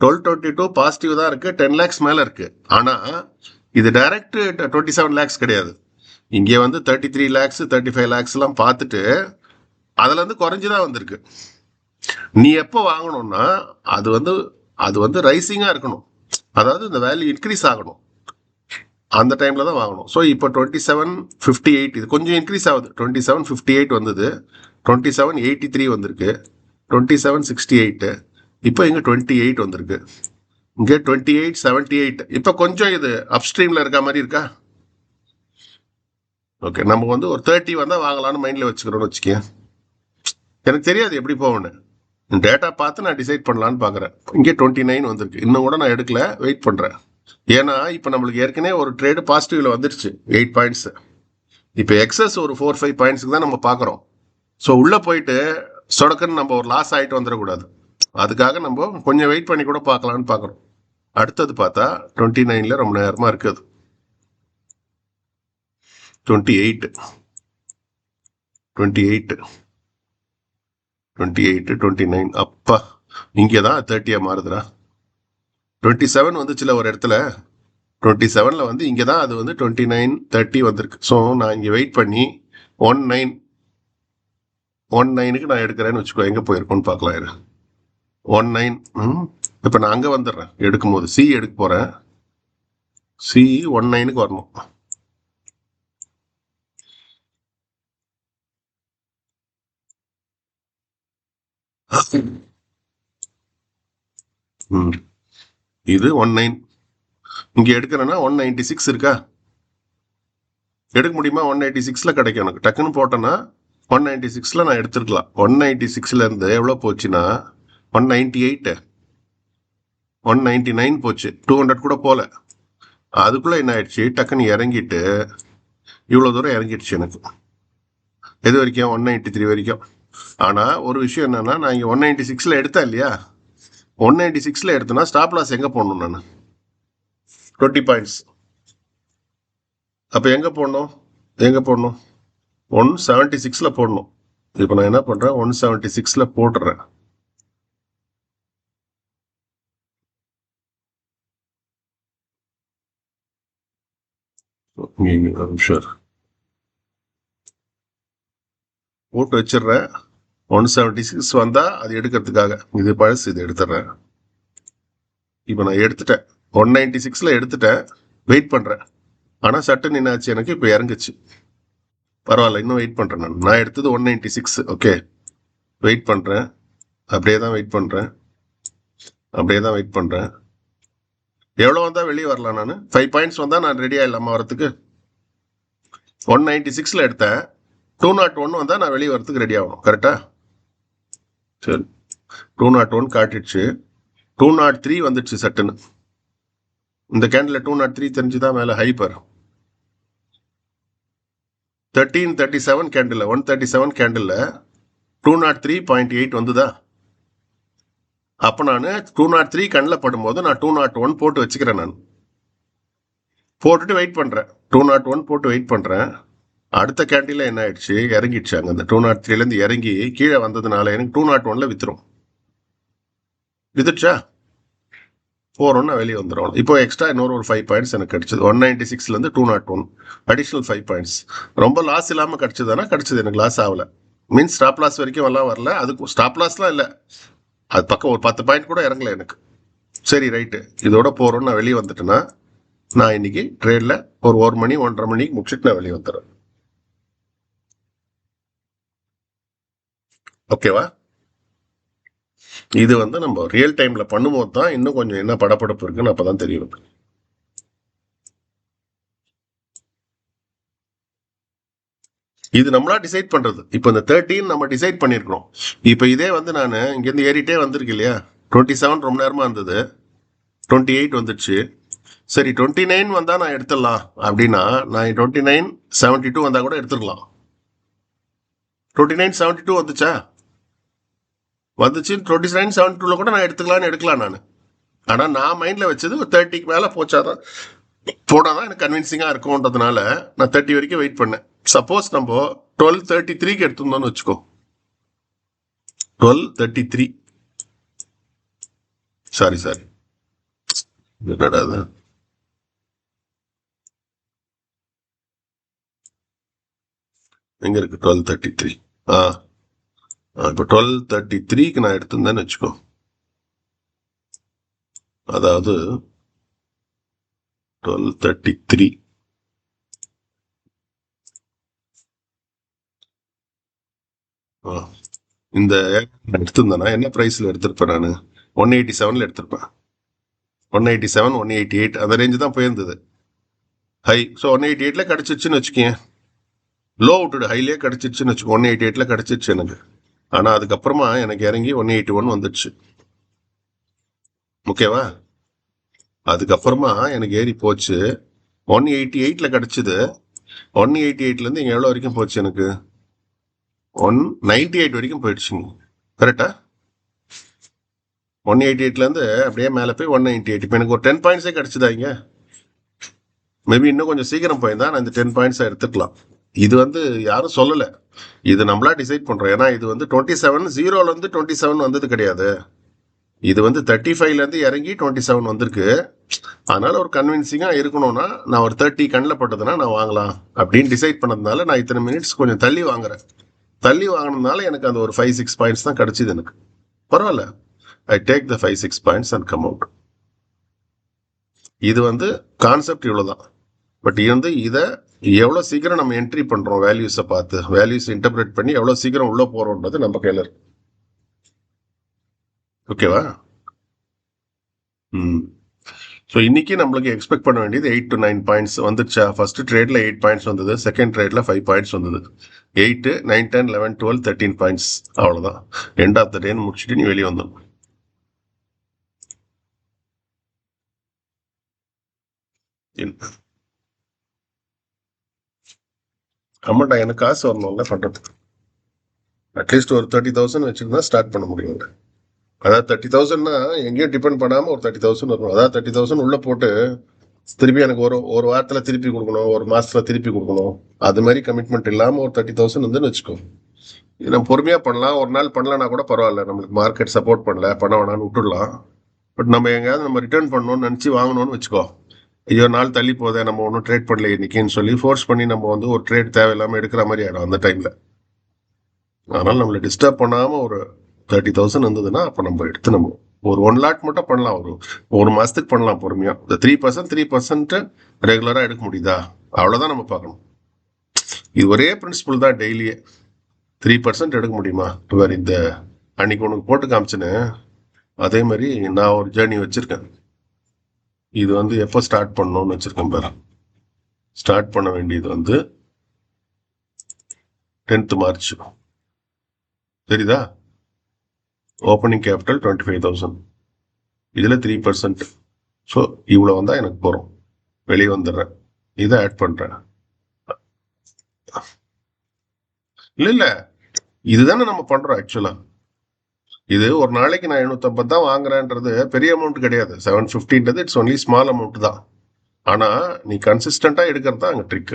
Speaker 1: 1222 பாசிட்டிவ் தான் இருக்கு, 10 lakhs மேலே இருக்கு. ஆனால் இது டைரக்ட் 27 lakhs கிடையாது. இங்கே வந்து 33 lakhs 35 lakhsலாம் பார்த்துட்டு அதுலேருந்து குறைஞ்சி தான் வந்திருக்கு. நீ எப்போ வாங்கணும்னா அது வந்து ரைசிங்காக இருக்கணும், அதாவது இந்த வேல்யூ இன்க்ரீஸ் ஆகணும், அந்த டைமில் தான் வாங்கணும். ஸோ இப்போ 2758 இது கொஞ்சம் இன்க்ரீஸ் ஆகுது. 2758 வந்தது, 2783 வந்திருக்கு, 2768, இப்போ இங்கே 28 வந்திருக்கு, இங்கே 2878. இப்போ கொஞ்சம் இது அப்ஸ்ட்ரீமில் இருக்க மாதிரி இருக்கா? ஓகே, நம்ம வந்து ஒரு 30 வந்தால் வாங்கலான்னு மைண்டில் வச்சுக்கிறோன்னு வச்சுக்கேன். எனக்கு தெரியாது எப்படி போகணும், டேட்டா பார்த்து நான் டிசைட் பண்ணலான்னு பார்க்குறேன். இங்கே 29 வந்திருக்கு, இன்னும் கூட நான் எடுக்கல, வெயிட் பண்ணுறேன். ஏன்னா இப்போ நம்மளுக்கு ஏற்கனவே ஒரு ட்ரேடு பாசிட்டிவ்ல வந்துருச்சு 8 பாயிண்ட்ஸ். இப்போ எக்ஸஸ் ஒரு 4-5 பாயிண்ட்ஸுக்கு தான் நம்ம பார்க்குறோம். ஸோ உள்ளே போயிட்டு சொடக்குன்னு நம்ம ஒரு லாஸ் ஆகிட்டு வந்துடக்கூடாது. அதுக்காக நம்ம கொஞ்சம் வெயிட் பண்ணி கூட பார்க்கலான்னு பார்க்குறோம். அடுத்தது பார்த்தா 29ல் ரொம்ப நேரமாக இருக்குது. 28, 29 அப்பா, இங்கே தான் 30 மாறுதுடா. 27 வந்துச்சுல ஒரு இடத்துல, 27ல் வந்து இங்கே தான் அது வந்து 29, 30 வந்திருக்கு. ஸோ நான் இங்கே வெயிட் பண்ணி 19க்கு நான் எடுக்கிறேன்னு வச்சுக்கோ. எங்கே போயிருக்கோன்னு பார்க்கலாம். 19 இப்போ நான் அங்கே வந்துடுறேன். எடுக்கும்போது சி எடுக்க போகிறேன். சி 19க்கு வரணும். இது 19 இங்கே எடுக்கிறேன்னா 196 இருக்கா? எடுக்க முடியுமா? 186ல் கிடைக்கும் எனக்கு. டக்குன்னு போட்டேன்னா 196ல் நான் எடுத்துருக்கலாம். 196லேருந்து எவ்வளோ போச்சுன்னா 198, 199 போச்சு. 200 கூட போகல. அதுக்குள்ளே என்ன ஆயிடுச்சு, டக்குன்னு இறங்கிட்டு இவ்வளோ தூரம் இறங்கிடுச்சு எனக்கு. எது வரைக்கும்? 193 வரைக்கும். ஆனால் ஒரு விஷயம் என்னன்னா, நான் இங்கே 196ல் எடுத்தேன் இல்லையா, 196ல் எடுத்தேன்னா ஸ்டாப் லாஸ் எங்கே போடணும்? நான் 20 பாயிண்ட்ஸ். அப்போ எங்கே போடணும்? 176ல் போடணும். இப்போ நான் என்ன பண்ணுறேன், 176ல் போட்டுறேன். போட்டு வச்சிடுறேன். 176 வந்தால் அது எடுக்கிறதுக்காக, இது பழசு, இது எடுத்துடுறேன். இப்போ நான் எடுத்துட்டேன், 196ல் எடுத்துட்டேன், வெயிட் பண்ணுறேன். ஆனால் சட்டன் என்னாச்சு, எனக்கு இப்போ இறங்குச்சு. பரவாயில்ல, இன்னும் வெயிட் பண்ணுறேன். நான் எடுத்தது 196. ஓகே, வெயிட் பண்ணுறேன். அப்படியே தான் வெயிட் பண்ணுறேன். எவ்வளோ வந்தால் வெளியே வரலாம்? நான் 5 பாயிண்ட்ஸ் வந்தால் நான் ரெடி ஆகிடலாமா வரத்துக்கு? 196ல் எடுத்தேன், 201 வந்தால் நான் வெளியே வரத்துக்கு ரெடி ஆகணும். கரெக்டா? சரி, 201 காட்டிடுச்சு. 203 வந்துடுச்சு சட்டுன்னு. இந்த கேண்டில் 203 தெரிஞ்சுதான் மேலே ஹைப்பர். 1337 கேண்டில், 137 கேண்டில் 203.8 வந்துதா? அப்போ நான் 203 கண்ணில் படும்போது நான் 201 போட்டு வச்சுக்கிறேன். நான் போட்டுட்டு வெயிட் பண்ணுறேன். 201 போட்டு வெயிட் பண்ணுறேன். அடுத்த கேண்டில் என்ன ஆயிடுச்சு, இறங்கிடுச்சு. அங்கே அந்த 203லேருந்து இறங்கி கீழே வந்ததுனால எனக்கு 201ல் வித்துடுச்சா? 4-1 வெளியே வந்துடும். இப்போ எக்ஸ்ட்ரா இன்னொரு 5 பாயிண்ட்ஸ் எனக்கு கிடைச்சது. 196லேருந்து 201 அடிஷ்னல் 5 பாயிண்ட்ஸ். ரொம்ப லாஸ் இல்லாமல் கிடைச்சதுன்னா கிடைச்சது, எனக்கு லாஸ் ஆகலை. மீன்ஸ் ஸ்டாப் லாஸ் வரைக்கும் எல்லாம் வரல. அதுக்கு ஸ்டாப் லாஸ்லாம் இல்லை, அது பக்கம் ஒரு 10 பாயிண்ட் கூட இறங்கல எனக்கு. சரி ரைட்டு, இதோட போறோம்னு நான் வெளியே வந்துட்டேன்னா நான் இன்னைக்கு ட்ரேட்ல ஒரு மணி 1:30 மணிக்கு முடிச்சுட்டு நான் வெளியே வந்துடுறேன். ஓகேவா? இது வந்து நம்ம ரியல் டைம்ல பண்ணும்போது தான் இன்னும் கொஞ்சம் என்ன படப்படப்பு இருக்குன்னு அப்பதான் தெரியும். இது நம்மளா டிசைட் பண்றது. இப்போ இந்த 13 நம்ம டிசைட் பண்ணிருக்கோம். இப்போ இதே வந்து நான் இங்கேருந்து ஏறிட்டே வந்திருக்கு இல்லையா, 27 ரொம்ப நேரமா இருந்தது, 28 வந்துடுச்சு. சரி 29 வந்தா நான் எடுத்துடலாம் அப்படின்னா நான் 29.72 வந்தா கூட எடுத்துக்கலாம். 29.72 வந்துச்சா, வந்துச்சு. 29.72 கூட நான் எடுக்கலாம் நான். ஆனா நான் மைண்ட்ல வச்சது ஒரு 30க்கு மேல போனாதான் எனக்கு கன்வின்சிங்கா இருக்கும்ன்றதுனால நான் 30 வரைக்கும் வெயிட் பண்ணேன். சப்போஸ் நம்ம 12.33க்கு எடுத்திருந்தோம்னு வச்சுக்கோ, 12.33, சாரி என்னடா அது, எங்க இருக்கு 12.33? இப்போ 12.33க்கு நான் எடுத்திருந்தேன்னு வச்சுக்கோ, அதாவது 12.33 இந்த எடுத்திருந்தேன்னா என்ன பிரைஸ்ல எடுத்திருப்பேன் நான்? 187ல எடுத்திருப்பேன். 187, 188 அந்த ரேஞ்சு தான் போயிருந்தது ஹை. ஸோ 188ல கிடைச்சிருச்சுன்னு வச்சுக்கேன், லோ விட்டுடு ஹைலே கிடைச்சிருச்சுன்னு வச்சுக்கோ, 188ல கிடைச்சிருச்சு எனக்கு. ஆனா அதுக்கப்புறமா எனக்கு இறங்கி 181 வந்துடுச்சு. ஓகேவா? அதுக்கப்புறமா எனக்கு ஏறி போச்சு, 188ல கிடைச்சது. 188ல இருந்து இங்க எவ்வளவு வரைக்கும் போச்சு எனக்கு? 198 வரைக்கும் போயிடுச்சுங்க. கரெக்டா? 188ல இருந்து அப்படியே மேல போய் 198. இப்போ எனக்கு ஒரு 10 பாயிண்ட்ஸே கிடைச்சதா இங்க? மேபி இன்னும் கொஞ்சம் சீக்கிரம் போயிருந்தா நான் இந்த 10 பாயிண்ட்ஸ் எடுத்துக்கலாம். இது வந்து யாரும் சொல்லல, இது நம்மளா டிசைட் பண்றோம். ஏன்னா இது வந்து 27 0ல இருந்து 27 வந்தது கிடையாது. இது வந்து 35ல இருந்து இறங்கி 27 வந்திருக்கு. அதனால ஒரு கன்வின்சிங்கா இருக்கணும்னா நான் ஒரு 30 கண்ணில் பட்டதுன்னா நான் வாங்கலாம் அப்படின்னு டிசைட் பண்ணதுனால நான் இத்தனை மினிட்ஸ் கொஞ்சம் தள்ளி வாங்குறேன். தள்ளி வாங்கினதுனால எனக்கு அந்த ஒரு 5-6 பாயிண்ட்ஸ் தான் கிடைச்சிது எனக்கு. பரவாயில்ல, I take the 5-6 points and come out. இது வந்து கான்செப்ட் இவ்வளவுதான். பட் வந்து இதை எவ்வளவு சீக்கிரம் நம்ம என்ட்ரி பண்றோம், வேல்யூஸை பார்த்து வேல்யூஸ் இன்டர்பிரேட் பண்ணி எவ்வளவு சீக்கிரம் உள்ள போறோம்ன்றது நம்ம கையில இருக்கு. ஓகேவா? ஸோ இன்னைக்கு நம்மளுக்கு எக்ஸ்பெக்ட் பண்ண வேண்டியது 8 to 9 பாயிண்ட்ஸ் வந்துச்சா. ஃபர்ஸ்ட் ட்ரேட்ல 8 பாயிண்ட்ஸ் வந்தது, செகண்ட் ட்ரேட்ல 5 பாயிண்ட்ஸ் வந்தது. 8, 9, 10, 11, 12, 13 பாயிண்ட்ஸ், அவ்வளவுதான். எண்ட் ஆஃப் த டேன்னு முடிச்சுட்டு நீ வெளியே வந்தோம். ஆமாண்டா, எனக்கு காசு வரணும்ல பண்றதுக்கு. அட்லீஸ்ட் ஒரு 30,000 வச்சுருந்தா ஸ்டார்ட் பண்ண முடியும். அதாவது 30,000னா எங்கேயும் டிபெண்ட் பண்ணாம ஒரு 30,000 வரும். அதாவது 30,000 உள்ள போட்டு திருப்பி எனக்கு ஒரு வாரத்துல திருப்பி கொடுக்கணும், ஒரு மாசத்துல திருப்பி கொடுக்கணும், அது மாதிரி கமிட்மெண்ட் இல்லாம ஒரு 30,000 வந்து வச்சுக்கோ. இது நம்ம பொறுமையா பண்ணலாம். ஒரு நாள் பண்ணலன்னா கூட பரவாயில்ல, நம்மளுக்கு மார்க்கெட் சப்போர்ட் பண்ணல, பண்ண வேணாம்னு விட்டுடலாம். பட் நம்ம எங்கேயாவது நம்ம ரிட்டர்ன் பண்ணணும்னு நினைச்சு வாங்கணும்னு வச்சுக்கோ, ஐயோ நாள் தள்ளி போதே, நம்ம ஒன்றும் ட்ரேட் பண்ணல இன்னைக்குன்னு சொல்லி ஃபோர்ஸ் பண்ணி நம்ம வந்து ஒரு ட்ரேட் தேவையில்லாம எடுக்கிற மாதிரி ஆயிடும் அந்த டைம்ல. அதனால நம்மளை டிஸ்டர்ப் பண்ணாம ஒரு 30,000 இருந்ததுன்னா அப்ப நம்ம எடுத்து நம்ம ஒரு 1 லாட் மட்டும் பண்ணலாம். ஒரு மாசத்துக்கு பண்ணலாம் பொறுமையா. இந்த 3% ரெகுலரா எடுக்க முடியுதா, அவ்வளவுதான் நம்ம பார்க்கணும். இது ஒரே பிரின்சிபல் தான் டெய்லியே. 3% எடுக்க முடியுமா? வேற இந்த அன்னைக்கு உனக்கு போட்டு காமிச்சுன்னு அதே மாதிரி நான் ஒரு ஜேர்னி வச்சிருக்கேன். இது வந்து எப்போ ஸ்டார்ட் பண்ணணும்னு வச்சிருக்கேன் பாரு. ஸ்டார்ட் பண்ண வேண்டியது வந்து 10th மார்ச். சரிதா? ஓப்பனிங் கேபிட்டல் 25,000, இதுல 3%. ஸோ இவ்வளவு வந்தா எனக்கு போறோம், வெளியே வந்துடுறேன், இதை ஆட் பண்றேன். இல்ல இதுதானே நம்ம பண்றோம் ஆக்சுவலா. இது ஒரு நாளைக்கு நான் 750 தான் வாங்குறேன்றது பெரிய அமௌண்ட் கிடையாது. 750ன்றது இட்ஸ் ஒன்லி ஸ்மால் அமௌண்ட் தான். ஆனா நீ கன்சிஸ்டண்டா எடுக்கிறது தான் அங்க ட்ரிக்.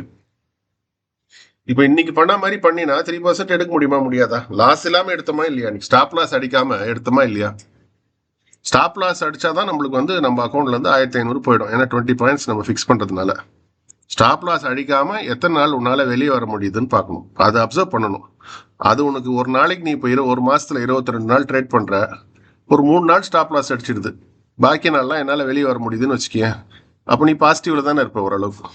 Speaker 1: இப்ப இன்னைக்கு பண்ண மாதிரி பண்ணினா 3% எடுக்க முடியுமா, முடியாதா? லாஸ் இல்லாம எடுத்தோமா இல்லையா? நீ ஸ்டாப் லாஸ் அடிக்காம எடுத்தோமா இல்லையா? ஸ்டாப் லாஸ் அடிச்சாதான் நம்மளுக்கு வந்து நம்ம அக்கௌண்ட்ல இருந்து 1,500 போயிடும். ஏன்னா 20 பாயிண்ட்ஸ் நம்ம ஃபிக்ஸ் பண்றதுனால. ஸ்டாப் லாஸ் அடிக்காம எத்தனை நாள் உன்னால வெளியே வர முடியுதுன்னு பார்க்கணும், அதை அப்சர்வ் பண்ணணும். அது உனக்கு ஒரு நாளைக்கு நீ இப்போ ஒரு மாசத்துல 22 நாள் ட்ரேட் பண்ற, ஒரு 3 நாள் ஸ்டாப் லாஸ் அடிச்சிடுது, பாக்கி நாள்லாம் என்னால் வெளியே வர முடியுதுன்னு வச்சுக்கேன். அப்போ நீ பாசிட்டிவ்ல தானே இருப்ப ஓரளவுக்கு.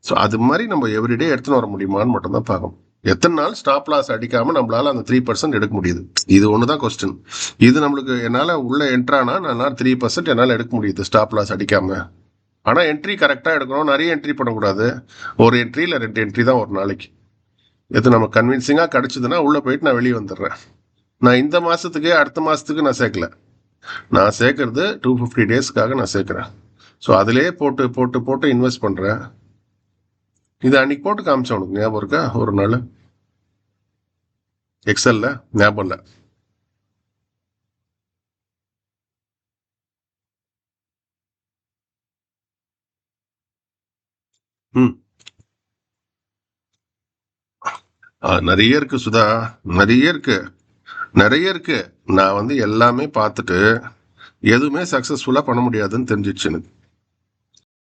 Speaker 1: ஸோ அது மாதிரி நம்ம எவ்ரிடே எடுத்துன்னு வர முடியுமான்னு மட்டும் தான் பார்க்கணும். எத்தனை நாள் ஸ்டாப் லாஸ் அடிக்காம நம்மளால அந்த 3% எடுக்க முடியுது, இது ஒண்ணுதான் கொஸ்டின். இது நம்மளுக்கு என்னால உள்ள என்ட்ரானா நான் 3% என்னால எடுக்க முடியுது ஸ்டாப் லாஸ் அடிக்காம. ஆனா என்ட்ரி கரெக்டா எடுக்கணும், நிறைய என்ட்ரி பண்ணக்கூடாது. ஒரு என்ட்ரி இல்ல 2 என்ட்ரி தான் ஒரு நாளைக்கு. எது நம்ம கன்வின்சிங்கா கிடைச்சதுன்னா உள்ள போயிட்டு நான் வெளியே வந்துடுறேன். நான் இந்த மாசத்துக்கு அடுத்த மாசத்துக்கு நான் சேர்க்கல, நான் சேர்க்கறது 250 டேஸ்க்காக நான் சேர்க்கிறேன். ஸோ அதிலேயே போட்டு போட்டு போட்டு இன்வெஸ்ட் பண்றேன். இது அன்னைக்கு போட்டு காமிச்சேன், உனக்கு ஞாபகம் இருக்கா? ஒரு நாள் எக்ஸல்ல, ஞாபகம் இல்லை. ம். நிறைய இருக்கு சுதா, நிறைய இருக்கு, நிறைய இருக்கு. நான் வந்து எல்லாமே பார்த்துட்டு எதுவுமே சக்சஸ்ஃபுல்லா பண்ண முடியாதுன்னு தெரிஞ்சிச்சு எனக்கு.